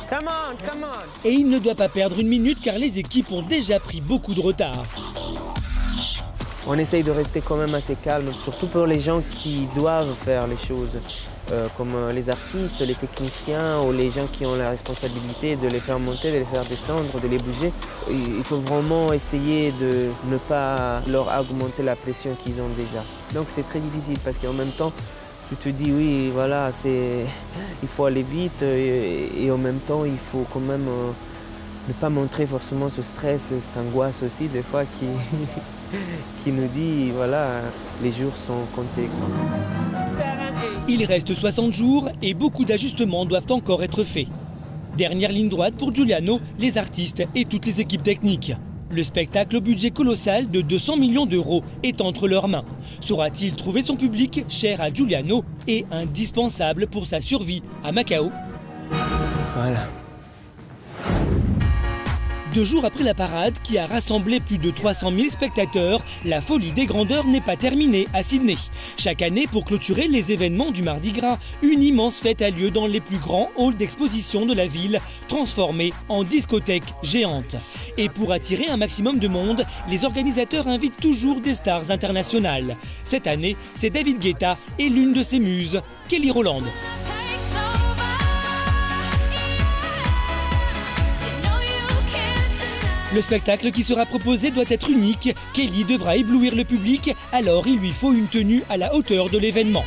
Speaker 1: Come on. Et il ne doit pas perdre une minute car les équipes ont déjà pris beaucoup de retard.
Speaker 4: On essaye de rester quand même assez calme, surtout pour les gens qui doivent faire les choses, comme les artistes, les techniciens ou les gens qui ont la responsabilité de les faire monter, de les faire descendre, de les bouger. Il faut vraiment essayer de ne pas leur augmenter la pression qu'ils ont déjà. Donc c'est très difficile parce qu'en même temps, tu te dis oui, voilà, il faut aller vite et en même temps, il faut quand même ne pas montrer forcément ce stress, cette angoisse aussi des fois qui nous dit voilà, les jours sont comptés.
Speaker 1: Il reste 60 jours et beaucoup d'ajustements doivent encore être faits. Dernière ligne droite pour Giuliano, les artistes et toutes les équipes techniques. Le spectacle au budget colossal de 200 millions d'euros est entre leurs mains. Saura-t-il trouver son public, cher à Giuliano et indispensable pour sa survie à Macao?
Speaker 4: Voilà.
Speaker 1: 2 jours après la parade qui a rassemblé plus de 300 000 spectateurs, la folie des grandeurs n'est pas terminée à Sydney. Chaque année, pour clôturer les événements du Mardi Gras, une immense fête a lieu dans les plus grands halls d'exposition de la ville, transformés en discothèque géante. Et pour attirer un maximum de monde, les organisateurs invitent toujours des stars internationales. Cette année, c'est David Guetta et l'une de ses muses, Kelly Rowland. Le spectacle qui sera proposé doit être unique. Kelly devra éblouir le public, alors il lui faut une tenue à la hauteur de l'événement.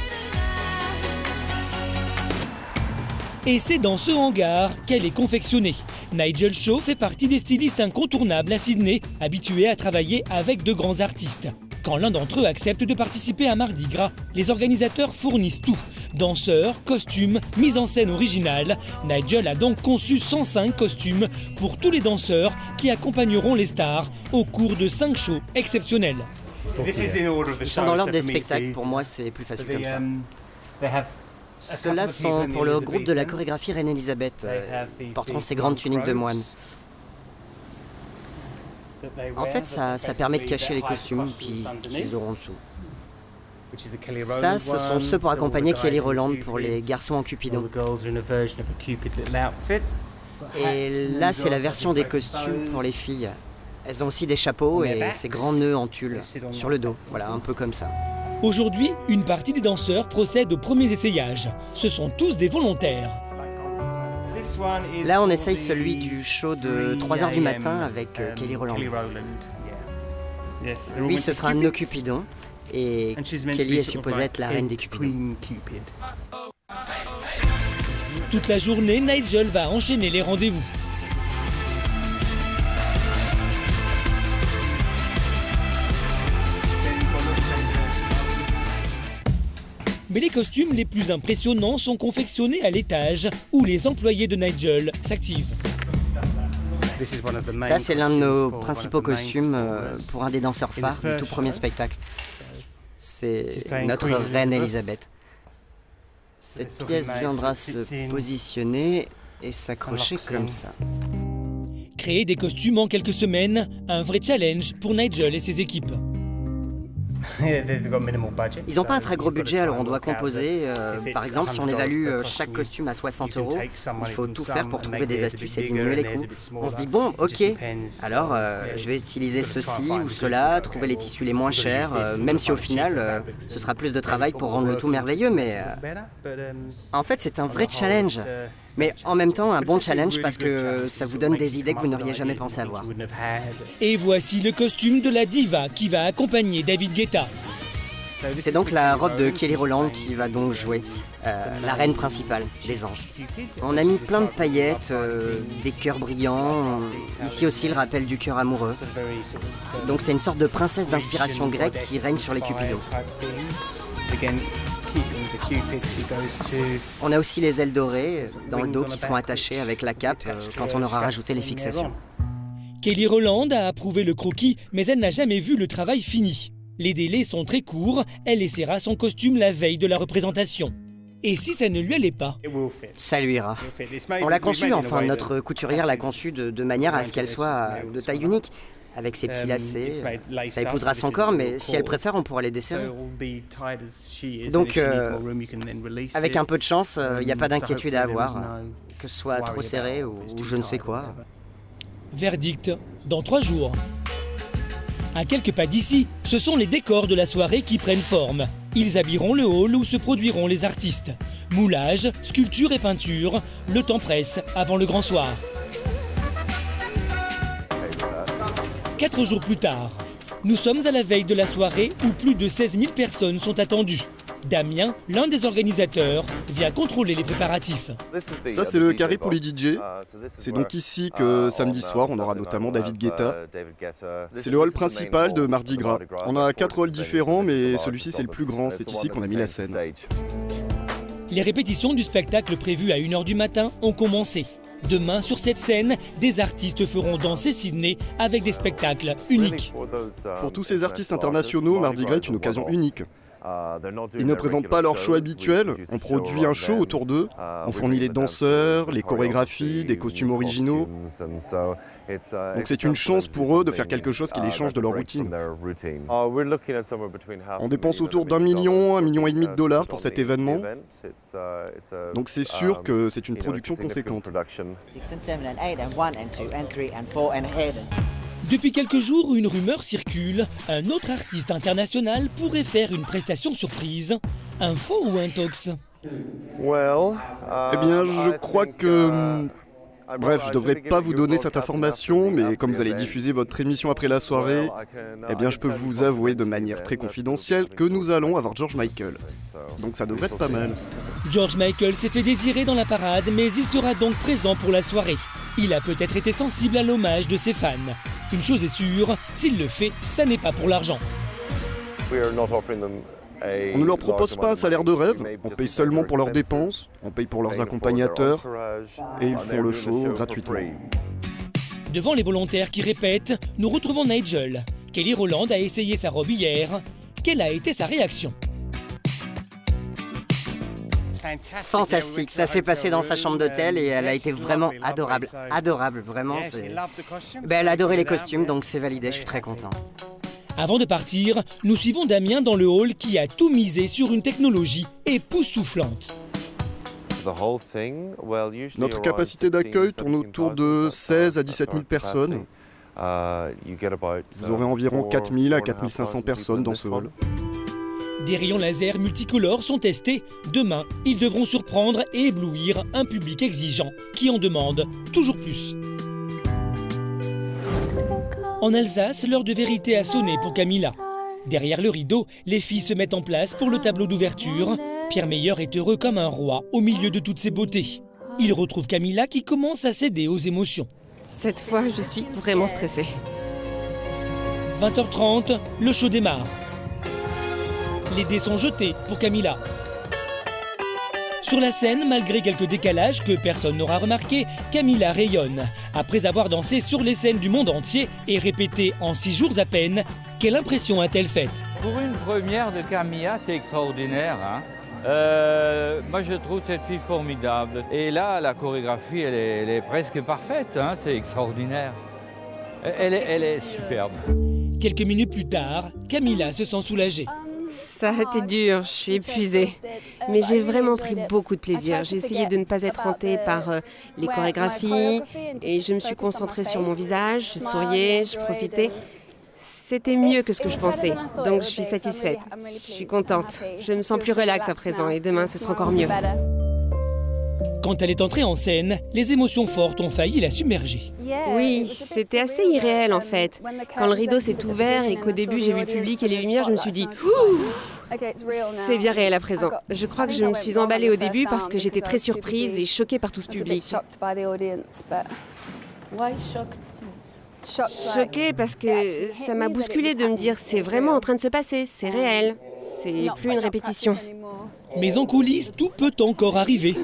Speaker 1: Et c'est dans ce hangar qu'elle est confectionnée. Nigel Shaw fait partie des stylistes incontournables à Sydney, habitués à travailler avec de grands artistes. Quand l'un d'entre eux accepte de participer à Mardi Gras, les organisateurs fournissent tout. Danseurs, costumes, mise en scène originale. Nigel a donc conçu 105 costumes pour tous les danseurs qui accompagneront les stars au cours de 5 shows exceptionnels.
Speaker 5: Ils sont dans l'ordre des spectacles, pour moi c'est plus facile comme ça. Ceux-là sont pour le groupe de la chorégraphie Reine Elisabeth, portant ces grandes tuniques de moine. En fait, ça permet de cacher les costumes qu'ils auront en dessous. Ça, ce sont ceux pour accompagner Kelly Rowland pour les garçons en Cupidon. Et là, c'est la version des costumes pour les filles. Elles ont aussi des chapeaux et ces grands nœuds en tulle sur le dos. Voilà, un peu comme ça.
Speaker 1: Aujourd'hui, une partie des danseurs procède aux premiers essayages. Ce sont tous des volontaires.
Speaker 5: Là, on essaye celui du show de 3h du matin avec Kelly Rowland. Lui, ce sera un de nos Cupidons. Et Kelly est supposée être la reine des Cupidons.
Speaker 1: Toute la journée, Nigel va enchaîner les rendez-vous. Mais les costumes les plus impressionnants sont confectionnés à l'étage où les employés de Nigel s'activent.
Speaker 5: Ça, c'est l'un de nos principaux costumes pour un des danseurs phares du tout premier spectacle. C'est notre reine Elisabeth. Cette pièce viendra se positionner et s'accrocher comme ça.
Speaker 1: Créer des costumes en quelques semaines, un vrai challenge pour Nigel et ses équipes.
Speaker 5: Ils n'ont pas un très gros budget, alors on doit composer. Par exemple, si on évalue chaque costume à 60 €, il faut tout faire pour trouver des astuces et diminuer les coûts. On se dit, bon, ok, alors je vais utiliser ceci ou cela, trouver les tissus les moins chers, même si au final, ce sera plus de travail pour rendre le tout merveilleux, mais en fait, c'est un vrai challenge. Mais en même temps, un bon challenge parce que ça vous donne des idées que vous n'auriez jamais pensé avoir.
Speaker 1: Et voici le costume de la diva qui va accompagner David Guetta.
Speaker 5: C'est donc la robe de Kelly Rowland qui va donc jouer la reine principale des anges. On a mis plein de paillettes, des cœurs brillants, ici aussi le rappel du cœur amoureux. Donc c'est une sorte de princesse d'inspiration grecque qui règne sur les Cupidos. On a aussi les ailes dorées dans le dos qui seront attachées avec la cape quand on aura rajouté les fixations.
Speaker 1: Kelly Rowland a approuvé le croquis, mais elle n'a jamais vu le travail fini. Les délais sont très courts, elle essaiera son costume la veille de la représentation. Et si ça ne lui allait pas?
Speaker 5: Ça lui ira. On l'a conçue, enfin notre couturière l'a conçue de manière à ce qu'elle soit de taille unique. Avec ses petits lacets, ça épousera son corps, mais si elle préfère, on pourra les desserrer. Donc, avec un peu de chance, il n'y a pas d'inquiétude à avoir, que ce soit trop serré ou je ne sais quoi.
Speaker 1: Verdict, dans 3 jours. À quelques pas d'ici, ce sont les décors de la soirée qui prennent forme. Ils habilleront le hall où se produiront les artistes. Moulage, sculpture et peinture, le temps presse avant le grand soir. 4 jours plus tard, nous sommes à la veille de la soirée où plus de 16 000 personnes sont attendues. Damien, l'un des organisateurs, vient contrôler les préparatifs.
Speaker 16: Ça, c'est le carré pour les DJ. C'est donc ici que samedi soir, on aura notamment David Guetta. C'est le hall principal de Mardi Gras. On a 4 halls différents, mais celui-ci, c'est le plus grand. C'est ici qu'on a mis la scène.
Speaker 1: Les répétitions du spectacle prévu à 1h du matin ont commencé. Demain, sur cette scène, des artistes feront danser Sydney avec des spectacles uniques.
Speaker 16: Pour tous ces artistes internationaux, Mardi Gras est une occasion unique. Ils ne présentent pas leur show habituel, on produit un show autour d'eux, on fournit les danseurs, les chorégraphies, des costumes originaux. Donc c'est une chance pour eux de faire quelque chose qui les change de leur routine. On dépense autour d'1 million, 1,5 million de dollars pour cet événement. Donc c'est sûr que c'est une production conséquente.
Speaker 1: Depuis quelques jours, une rumeur circule. Un autre artiste international pourrait faire une prestation surprise. Un faux ou un tox?
Speaker 16: Eh bien, je crois que... Bref, je ne devrais pas vous donner cette information, mais comme vous allez diffuser votre émission après la soirée, eh bien, je peux vous avouer de manière très confidentielle que nous allons avoir George Michael. Donc ça devrait être pas mal.
Speaker 1: George Michael s'est fait désirer dans la parade, mais il sera donc présent pour la soirée. Il a peut-être été sensible à l'hommage de ses fans. Une chose est sûre, s'il le fait, ça n'est pas pour l'argent.
Speaker 16: On ne leur propose pas un salaire de rêve, on paye seulement pour leurs dépenses, on paye pour leurs accompagnateurs, et ils font le show gratuitement.
Speaker 1: Devant les volontaires qui répètent, nous retrouvons Nigel. Kelly Rowland a essayé sa robe hier. Quelle a été sa réaction?
Speaker 5: Fantastique, ça s'est passé dans sa chambre d'hôtel et elle a été vraiment adorable. Adorable, vraiment. Elle a adoré les costumes, donc c'est validé, je suis très content.
Speaker 1: Avant de partir, nous suivons Damien dans le hall qui a tout misé sur une technologie époustouflante.
Speaker 16: Notre capacité d'accueil tourne autour de 16 à 17 000 personnes. Vous aurez environ 4 000 à 4 500 personnes dans ce hall.
Speaker 1: Des rayons laser multicolores sont testés. Demain, ils devront surprendre et éblouir un public exigeant qui en demande toujours plus. En Alsace, l'heure de vérité a sonné pour Camilla. Derrière le rideau, les filles se mettent en place pour le tableau d'ouverture. Pierre Meyer est heureux comme un roi au milieu de toutes ses beautés. Il retrouve Camilla qui commence à céder aux émotions.
Speaker 18: Cette fois, je suis vraiment stressée.
Speaker 1: 20h30, le show démarre. Les dés sont jetés pour Camilla. Sur la scène, malgré quelques décalages que personne n'aura remarqué, Camilla rayonne. Après avoir dansé sur les scènes du monde entier et répété en 6 jours à peine, quelle impression a-t-elle faite?
Speaker 15: Pour une première de Camilla, c'est extraordinaire. Moi, je trouve cette fille formidable. Et là, la chorégraphie, elle est presque parfaite. C'est extraordinaire. Elle est superbe.
Speaker 1: Quelques minutes plus tard, Camilla se sent soulagée.
Speaker 18: Ça a été dur, je suis épuisée. Mais j'ai vraiment pris beaucoup de plaisir. J'ai essayé de ne pas être hantée par les chorégraphies et je me suis concentrée sur mon visage, je souriais, je profitais. C'était mieux que ce que je pensais, donc je suis satisfaite. Je suis contente. Je me sens plus relaxe à présent et demain ce sera encore mieux.
Speaker 1: Quand elle est entrée en scène, les émotions fortes ont failli la submerger.
Speaker 18: Oui, c'était assez irréel en fait. Quand le rideau s'est ouvert et qu'au début j'ai vu le public et les lumières, je me suis dit « c'est bien réel à présent ». Je crois que je me suis emballée au début parce que j'étais très surprise et choquée par tout ce public. Choquée parce que ça m'a bousculée de me dire « c'est vraiment en train de se passer, c'est réel, c'est plus une répétition ».
Speaker 1: Mais en coulisses, tout peut encore arriver.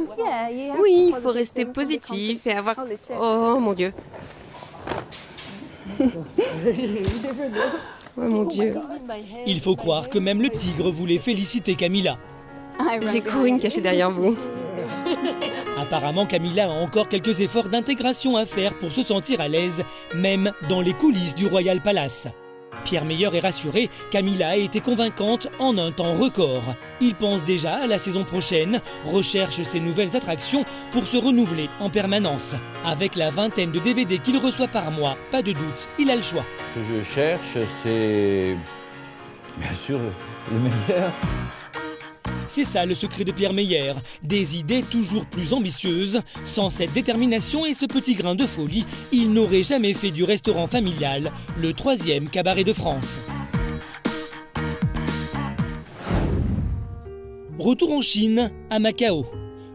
Speaker 18: Oui, il faut rester positif et avoir... Oh mon Dieu. Oh mon Dieu.
Speaker 1: Il faut croire que même le tigre voulait féliciter Camilla.
Speaker 18: J'ai couru me cacher derrière vous.
Speaker 1: Apparemment, Camilla a encore quelques efforts d'intégration à faire pour se sentir à l'aise, même dans les coulisses du Royal Palace. Pierre Meyer est rassuré, Camilla a été convaincante en un temps record. Il pense déjà à la saison prochaine, recherche ses nouvelles attractions pour se renouveler en permanence. Avec la vingtaine de DVD qu'il reçoit par mois, pas de doute, il a le choix.
Speaker 15: Ce que je cherche, c'est bien sûr le meilleur.
Speaker 1: C'est ça le secret de Pierre Meyer, des idées toujours plus ambitieuses. Sans cette détermination et ce petit grain de folie, il n'aurait jamais fait du restaurant familial le 3e cabaret de France. Retour en Chine, à Macao.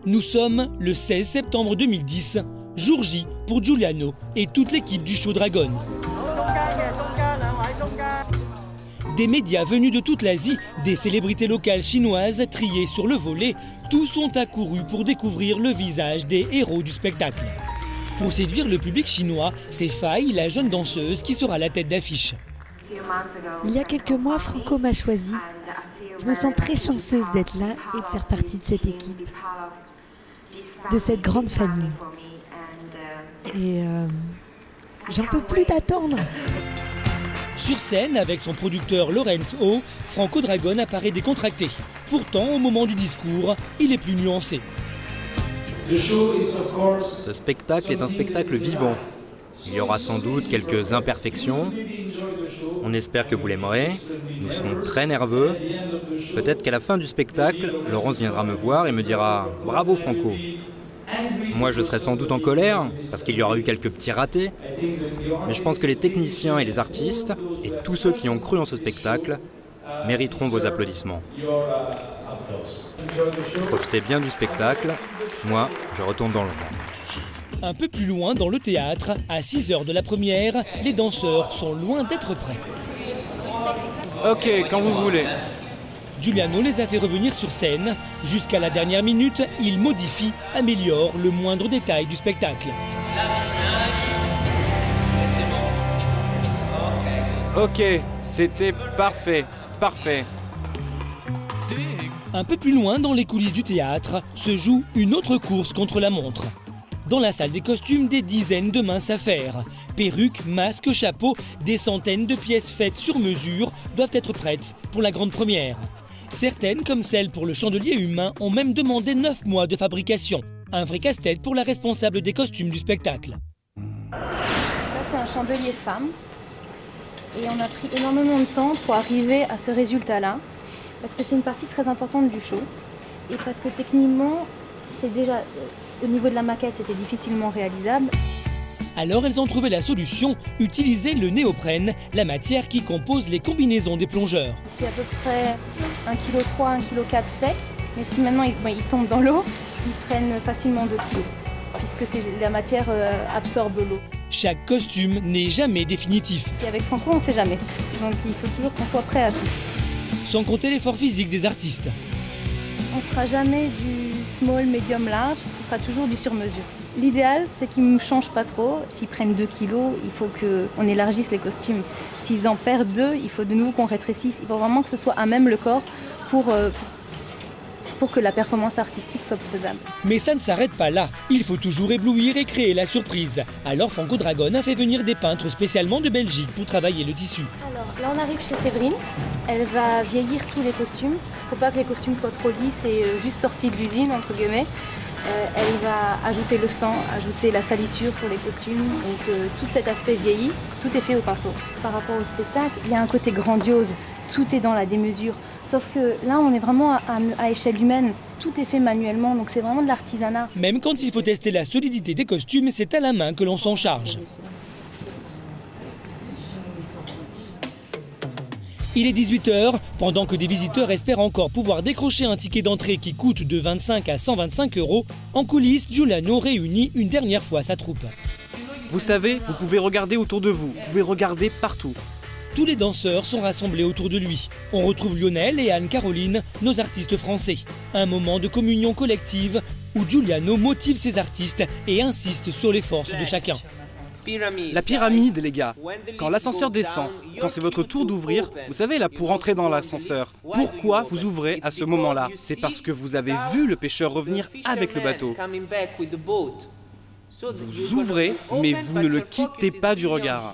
Speaker 1: Nous sommes le 16 septembre 2010, jour J pour Giuliano et toute l'équipe du Show Dragon. Des médias venus de toute l'Asie, des célébrités locales chinoises triées sur le volet, tous ont accouru pour découvrir le visage des héros du spectacle. Pour séduire le public chinois, c'est Fai, la jeune danseuse, qui sera la tête d'affiche.
Speaker 3: Il y a quelques mois, Franco m'a choisie. Je me sens très chanceuse d'être là et de faire partie de cette équipe, de cette grande famille. Et j'en peux plus d'attendre.
Speaker 1: Sur scène, avec son producteur Laurence Ho, Franco Dragon apparaît décontracté. Pourtant, au moment du discours, il est plus nuancé.
Speaker 9: Ce spectacle est un spectacle vivant. Il y aura sans doute quelques imperfections. On espère que vous l'aimerez. Nous serons très nerveux. Peut-être qu'à la fin du spectacle, Laurence viendra me voir et me dira « Bravo Franco ». Moi, je serai sans doute en colère, parce qu'il y aura eu quelques petits ratés. Mais je pense que les techniciens et les artistes, et tous ceux qui ont cru en ce spectacle, mériteront vos applaudissements. Profitez bien du spectacle. Moi, je retourne dans le monde.
Speaker 1: Un peu plus loin dans le théâtre, à 6h de la première, les danseurs sont loin d'être prêts.
Speaker 14: Ok, quand vous voulez.
Speaker 1: Giuliano les a fait revenir sur scène. Jusqu'à la dernière minute, il modifie, améliore le moindre détail du spectacle.
Speaker 14: Ok, c'était parfait, parfait.
Speaker 1: Un peu plus loin dans les coulisses du théâtre, se joue une autre course contre la montre. Dans la salle des costumes, des dizaines de minces affaires. Perruques, masques, chapeaux, des centaines de pièces faites sur mesure doivent être prêtes pour la grande première. Certaines, comme celle pour le chandelier humain, ont même demandé 9 mois de fabrication. Un vrai casse-tête pour la responsable des costumes du spectacle.
Speaker 19: Ça, c'est un chandelier femme. Et on a pris énormément de temps pour arriver à ce résultat-là. Parce que c'est une partie très importante du show. Et parce que techniquement, c'est déjà, au niveau de la maquette, c'était difficilement réalisable.
Speaker 1: Alors elles ont trouvé la solution, utiliser le néoprène, la matière qui compose les combinaisons des plongeurs.
Speaker 19: Il fait à peu près 1,3 kg, 1,4 kg sec, mais si maintenant ils tombent dans l'eau, ils prennent facilement 2 kg, puisque la matière absorbe l'eau.
Speaker 1: Chaque costume n'est jamais définitif.
Speaker 19: Et avec Franco, on ne sait jamais, donc il faut toujours qu'on soit prêt à tout.
Speaker 1: Sans compter l'effort physique des artistes.
Speaker 19: On ne fera jamais du small, medium, large, ce sera toujours du sur-mesure. L'idéal, c'est qu'ils ne changent pas trop. S'ils prennent 2 kilos, il faut qu'on élargisse les costumes. S'ils en perdent 2, il faut de nouveau qu'on rétrécisse. Il faut vraiment que ce soit à même le corps pour que la performance artistique soit faisable.
Speaker 1: Mais ça ne s'arrête pas là. Il faut toujours éblouir et créer la surprise. Alors Franco Dragon a fait venir des peintres spécialement de Belgique pour travailler le tissu.
Speaker 19: Alors là, on arrive chez Séverine. Elle va vieillir tous les costumes. Il ne faut pas que les costumes soient trop lisses et juste sortis de l'usine, entre guillemets. Elle va ajouter le sang, ajouter la salissure sur les costumes. Donc tout cet aspect vieilli, tout est fait au pinceau. Par rapport au spectacle, il y a un côté grandiose. Tout est dans la démesure. Sauf que là, on est vraiment à échelle humaine. Tout est fait manuellement, donc c'est vraiment de l'artisanat.
Speaker 1: Même quand il faut tester la solidité des costumes, c'est à la main que l'on s'en charge. Il est 18h, pendant que des visiteurs espèrent encore pouvoir décrocher un ticket d'entrée qui coûte de 25 à 125 €. En coulisses, Giuliano réunit une dernière fois sa troupe.
Speaker 20: Vous savez, vous pouvez regarder autour de vous, vous pouvez regarder partout.
Speaker 1: Tous les danseurs sont rassemblés autour de lui. On retrouve Lionel et Anne-Caroline, nos artistes français. Un moment de communion collective où Giuliano motive ses artistes et insiste sur les forces de chacun.
Speaker 20: La pyramide, les gars. Quand l'ascenseur descend, quand c'est votre tour d'ouvrir, vous savez là, pour entrer dans l'ascenseur, pourquoi vous ouvrez à ce moment-là? C'est parce que vous avez vu le pêcheur revenir avec le bateau. Vous ouvrez, mais vous ne le quittez pas du regard.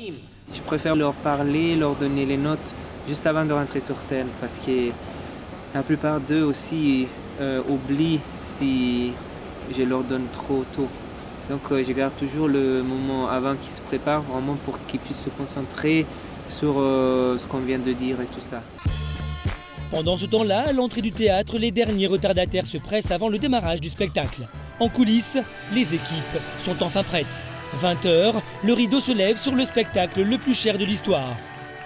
Speaker 6: Je préfère leur parler, leur donner les notes juste avant de rentrer sur scène parce que la plupart d'eux aussi oublient si je leur donne trop tôt. Donc je garde toujours le moment avant qu'ils se préparent vraiment pour qu'ils puissent se concentrer sur ce qu'on vient de dire et tout ça.
Speaker 1: Pendant ce temps-là, à l'entrée du théâtre, les derniers retardataires se pressent avant le démarrage du spectacle. En coulisses, les équipes sont enfin prêtes. 20h, le rideau se lève sur le spectacle le plus cher de l'histoire.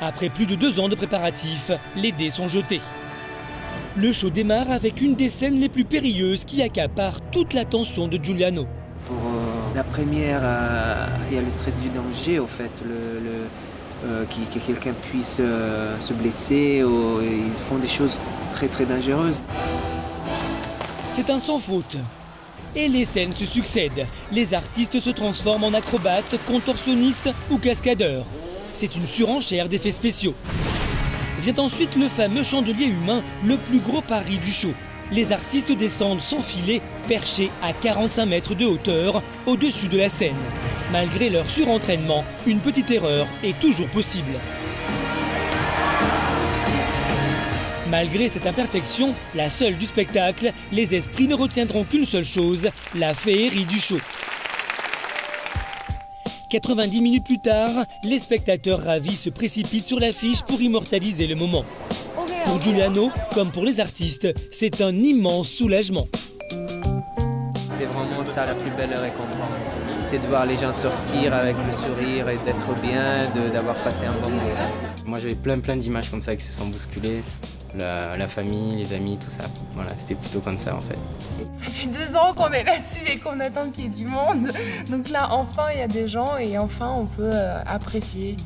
Speaker 1: Après plus de 2 ans de préparatifs, les dés sont jetés. Le show démarre avec une des scènes les plus périlleuses qui accapare toute l'attention de Giuliano.
Speaker 6: Pour la première, il y a le stress du danger, au fait, que quelqu'un puisse se blesser, ou ils font des choses très très dangereuses.
Speaker 1: C'est un sans faute. Et les scènes se succèdent. Les artistes se transforment en acrobates, contorsionnistes ou cascadeurs. C'est une surenchère d'effets spéciaux. Vient ensuite le fameux chandelier humain, le plus gros pari du show. Les artistes descendent sans filet, perchés à 45 mètres de hauteur, au-dessus de la scène. Malgré leur surentraînement, une petite erreur est toujours possible. Malgré cette imperfection, la seule du spectacle, les esprits ne retiendront qu'une seule chose, la féerie du show. 90 minutes plus tard, les spectateurs ravis se précipitent sur l'affiche pour immortaliser le moment. Pour Giuliano, comme pour les artistes, c'est un immense soulagement.
Speaker 6: C'est vraiment ça la plus belle récompense. C'est de voir les gens sortir avec le sourire et d'être bien, d'avoir passé un bon moment.
Speaker 14: Moi j'avais plein d'images comme ça qui se sont bousculées. La famille, les amis, tout ça. Voilà, c'était plutôt comme ça en fait.
Speaker 10: Ça fait 2 ans qu'on est là-dessus et qu'on attend qu'il y ait du monde. Donc là, enfin, il y a des gens et enfin, on peut apprécier.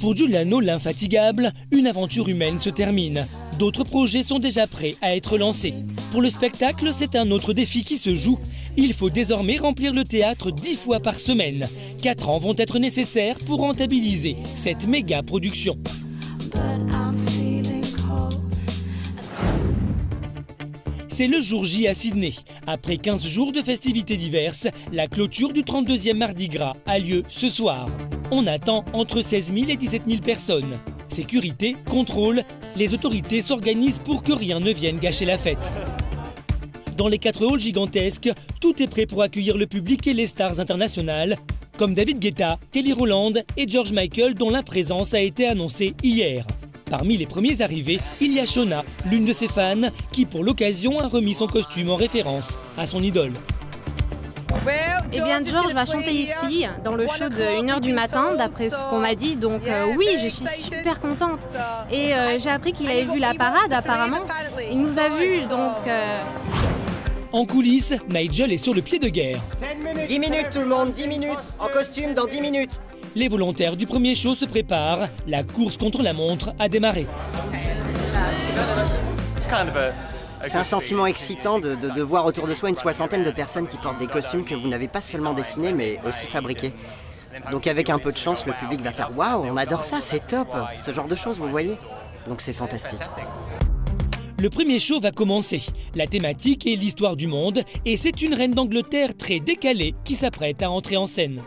Speaker 1: Pour Giuliano, l'infatigable, une aventure humaine se termine. D'autres projets sont déjà prêts à être lancés. Pour le spectacle, c'est un autre défi qui se joue. Il faut désormais remplir le théâtre 10 fois par semaine. 4 ans vont être nécessaires pour rentabiliser cette méga production. C'est le jour J à Sydney. Après 15 jours de festivités diverses, la clôture du 32e Mardi Gras a lieu ce soir. On attend entre 16 000 et 17 000 personnes. Sécurité, contrôle, les autorités s'organisent pour que rien ne vienne gâcher la fête. Dans les 4 halls gigantesques, tout est prêt pour accueillir le public et les stars internationales, comme David Guetta, Kelly Rowland et George Michael, dont la présence a été annoncée hier. Parmi les premiers arrivés, il y a Shona, l'une de ses fans, qui pour l'occasion a remis son costume en référence à son idole.
Speaker 17: Eh bien, George va chanter ici, dans le show de 1h du matin, d'après ce qu'on m'a dit. Donc oui, je suis super contente. Et j'ai appris qu'il avait vu la parade, apparemment. Il nous a vus, donc...
Speaker 1: En coulisses, Nigel est sur le pied de guerre.
Speaker 5: 10 minutes tout le monde, 10 minutes, en costume dans 10 minutes.
Speaker 1: Les volontaires du premier show se préparent. La course contre la montre a démarré.
Speaker 5: C'est un sentiment excitant de voir autour de soi une 60aine de personnes qui portent des costumes que vous n'avez pas seulement dessinés, mais aussi fabriqués. Donc avec un peu de chance, le public va faire « Waouh, on adore ça, c'est top !» Ce genre de choses, vous voyez. Donc c'est fantastique.
Speaker 1: Le premier show va commencer. La thématique est l'histoire du monde et c'est une reine d'Angleterre très décalée qui s'apprête à entrer en scène.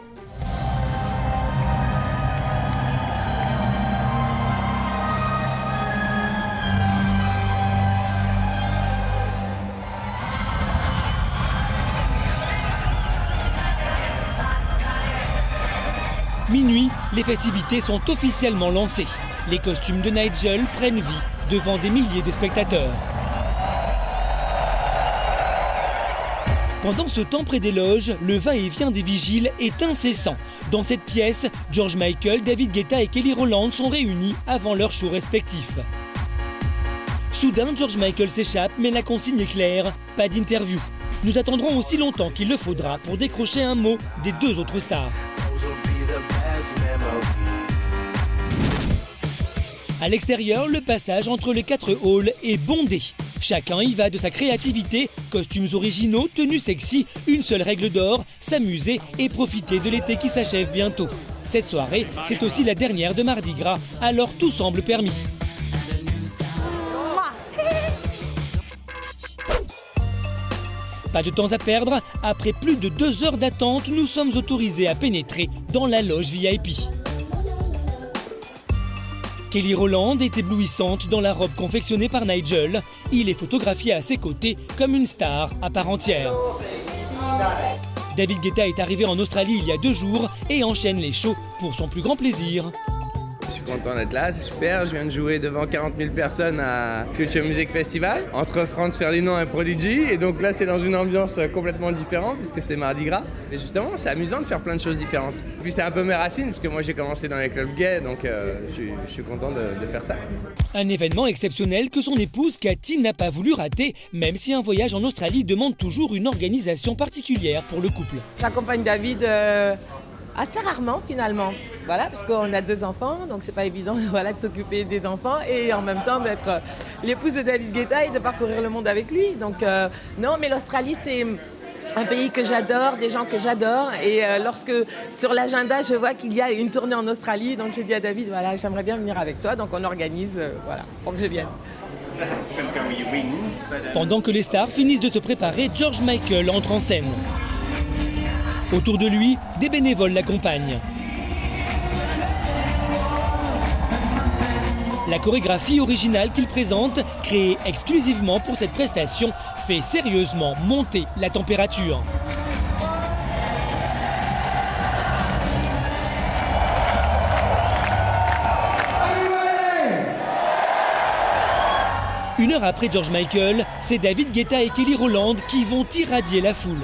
Speaker 1: Minuit, les festivités sont officiellement lancées. Les costumes de Nigel prennent vie devant des milliers de spectateurs. Pendant ce temps près des loges, le va-et-vient des vigiles est incessant. Dans cette pièce, George Michael, David Guetta et Kelly Rowland sont réunis avant leurs shows respectifs. Soudain, George Michael s'échappe, mais la consigne est claire, pas d'interview. Nous attendrons aussi longtemps qu'il le faudra pour décrocher un mot des 2 autres stars. À l'extérieur, le passage entre les 4 halls est bondé. Chacun y va de sa créativité, costumes originaux, tenues sexy, une seule règle d'or, s'amuser et profiter de l'été qui s'achève bientôt. Cette soirée, c'est aussi la dernière de Mardi Gras, alors tout semble permis. Pas de temps à perdre, après plus de 2 heures d'attente, nous sommes autorisés à pénétrer dans la loge VIP. Kelly Rowland est éblouissante dans la robe confectionnée par Nigel. Il est photographié à ses côtés comme une star à part entière. David Guetta est arrivé en Australie il y a 2 jours et enchaîne les shows pour son plus grand plaisir.
Speaker 11: Je suis content d'être là, c'est super. Je viens de jouer devant 40 000 personnes à Future Music Festival, entre Franz Ferdinand et Prodigy. Et donc là, c'est dans une ambiance complètement différente, puisque c'est Mardi Gras. Et justement, c'est amusant de faire plein de choses différentes. Puis c'est un peu mes racines, parce que moi j'ai commencé dans les clubs gays, donc je suis content de faire ça.
Speaker 1: Un événement exceptionnel que son épouse Cathy n'a pas voulu rater, même si un voyage en Australie demande toujours une organisation particulière pour le couple.
Speaker 12: J'accompagne David assez rarement finalement, voilà, parce qu'on a 2 enfants, donc c'est pas évident voilà, de s'occuper des enfants et en même temps d'être l'épouse de David Guetta et de parcourir le monde avec lui. Donc non, mais l'Australie c'est un pays que j'adore, des gens que j'adore et lorsque sur l'agenda je vois qu'il y a une tournée en Australie, donc j'ai dit à David voilà j'aimerais bien venir avec toi, donc on organise voilà pour que je vienne.
Speaker 1: Pendant que les stars finissent de se préparer, George Michael entre en scène. Autour de lui, des bénévoles l'accompagnent. La chorégraphie originale qu'il présente, créée exclusivement pour cette prestation, fait sérieusement monter la température. Une heure après George Michael, c'est David Guetta et Kelly Rowland qui vont irradier la foule.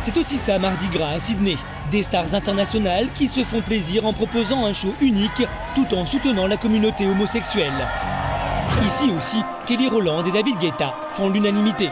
Speaker 1: C'est aussi ça Mardi Gras à Sydney. Des stars internationales qui se font plaisir en proposant un show unique tout en soutenant la communauté homosexuelle. Ici aussi, Kelly Rowland et David Guetta font l'unanimité.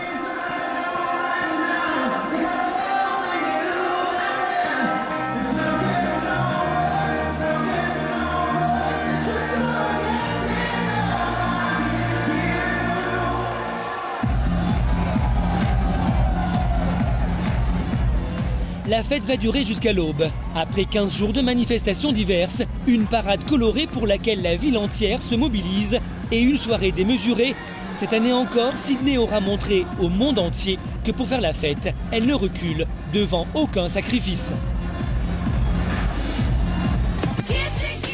Speaker 1: La fête va durer jusqu'à l'aube. Après 15 jours de manifestations diverses, une parade colorée pour laquelle la ville entière se mobilise et une soirée démesurée. Cette année encore, Sydney aura montré au monde entier que pour faire la fête, elle ne recule devant aucun sacrifice.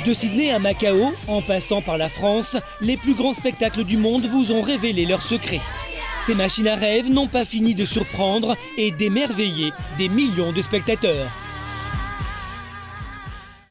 Speaker 1: De Sydney à Macao, en passant par la France, les plus grands spectacles du monde vous ont révélé leurs secrets. Ces machines à rêve n'ont pas fini de surprendre et d'émerveiller des millions de spectateurs.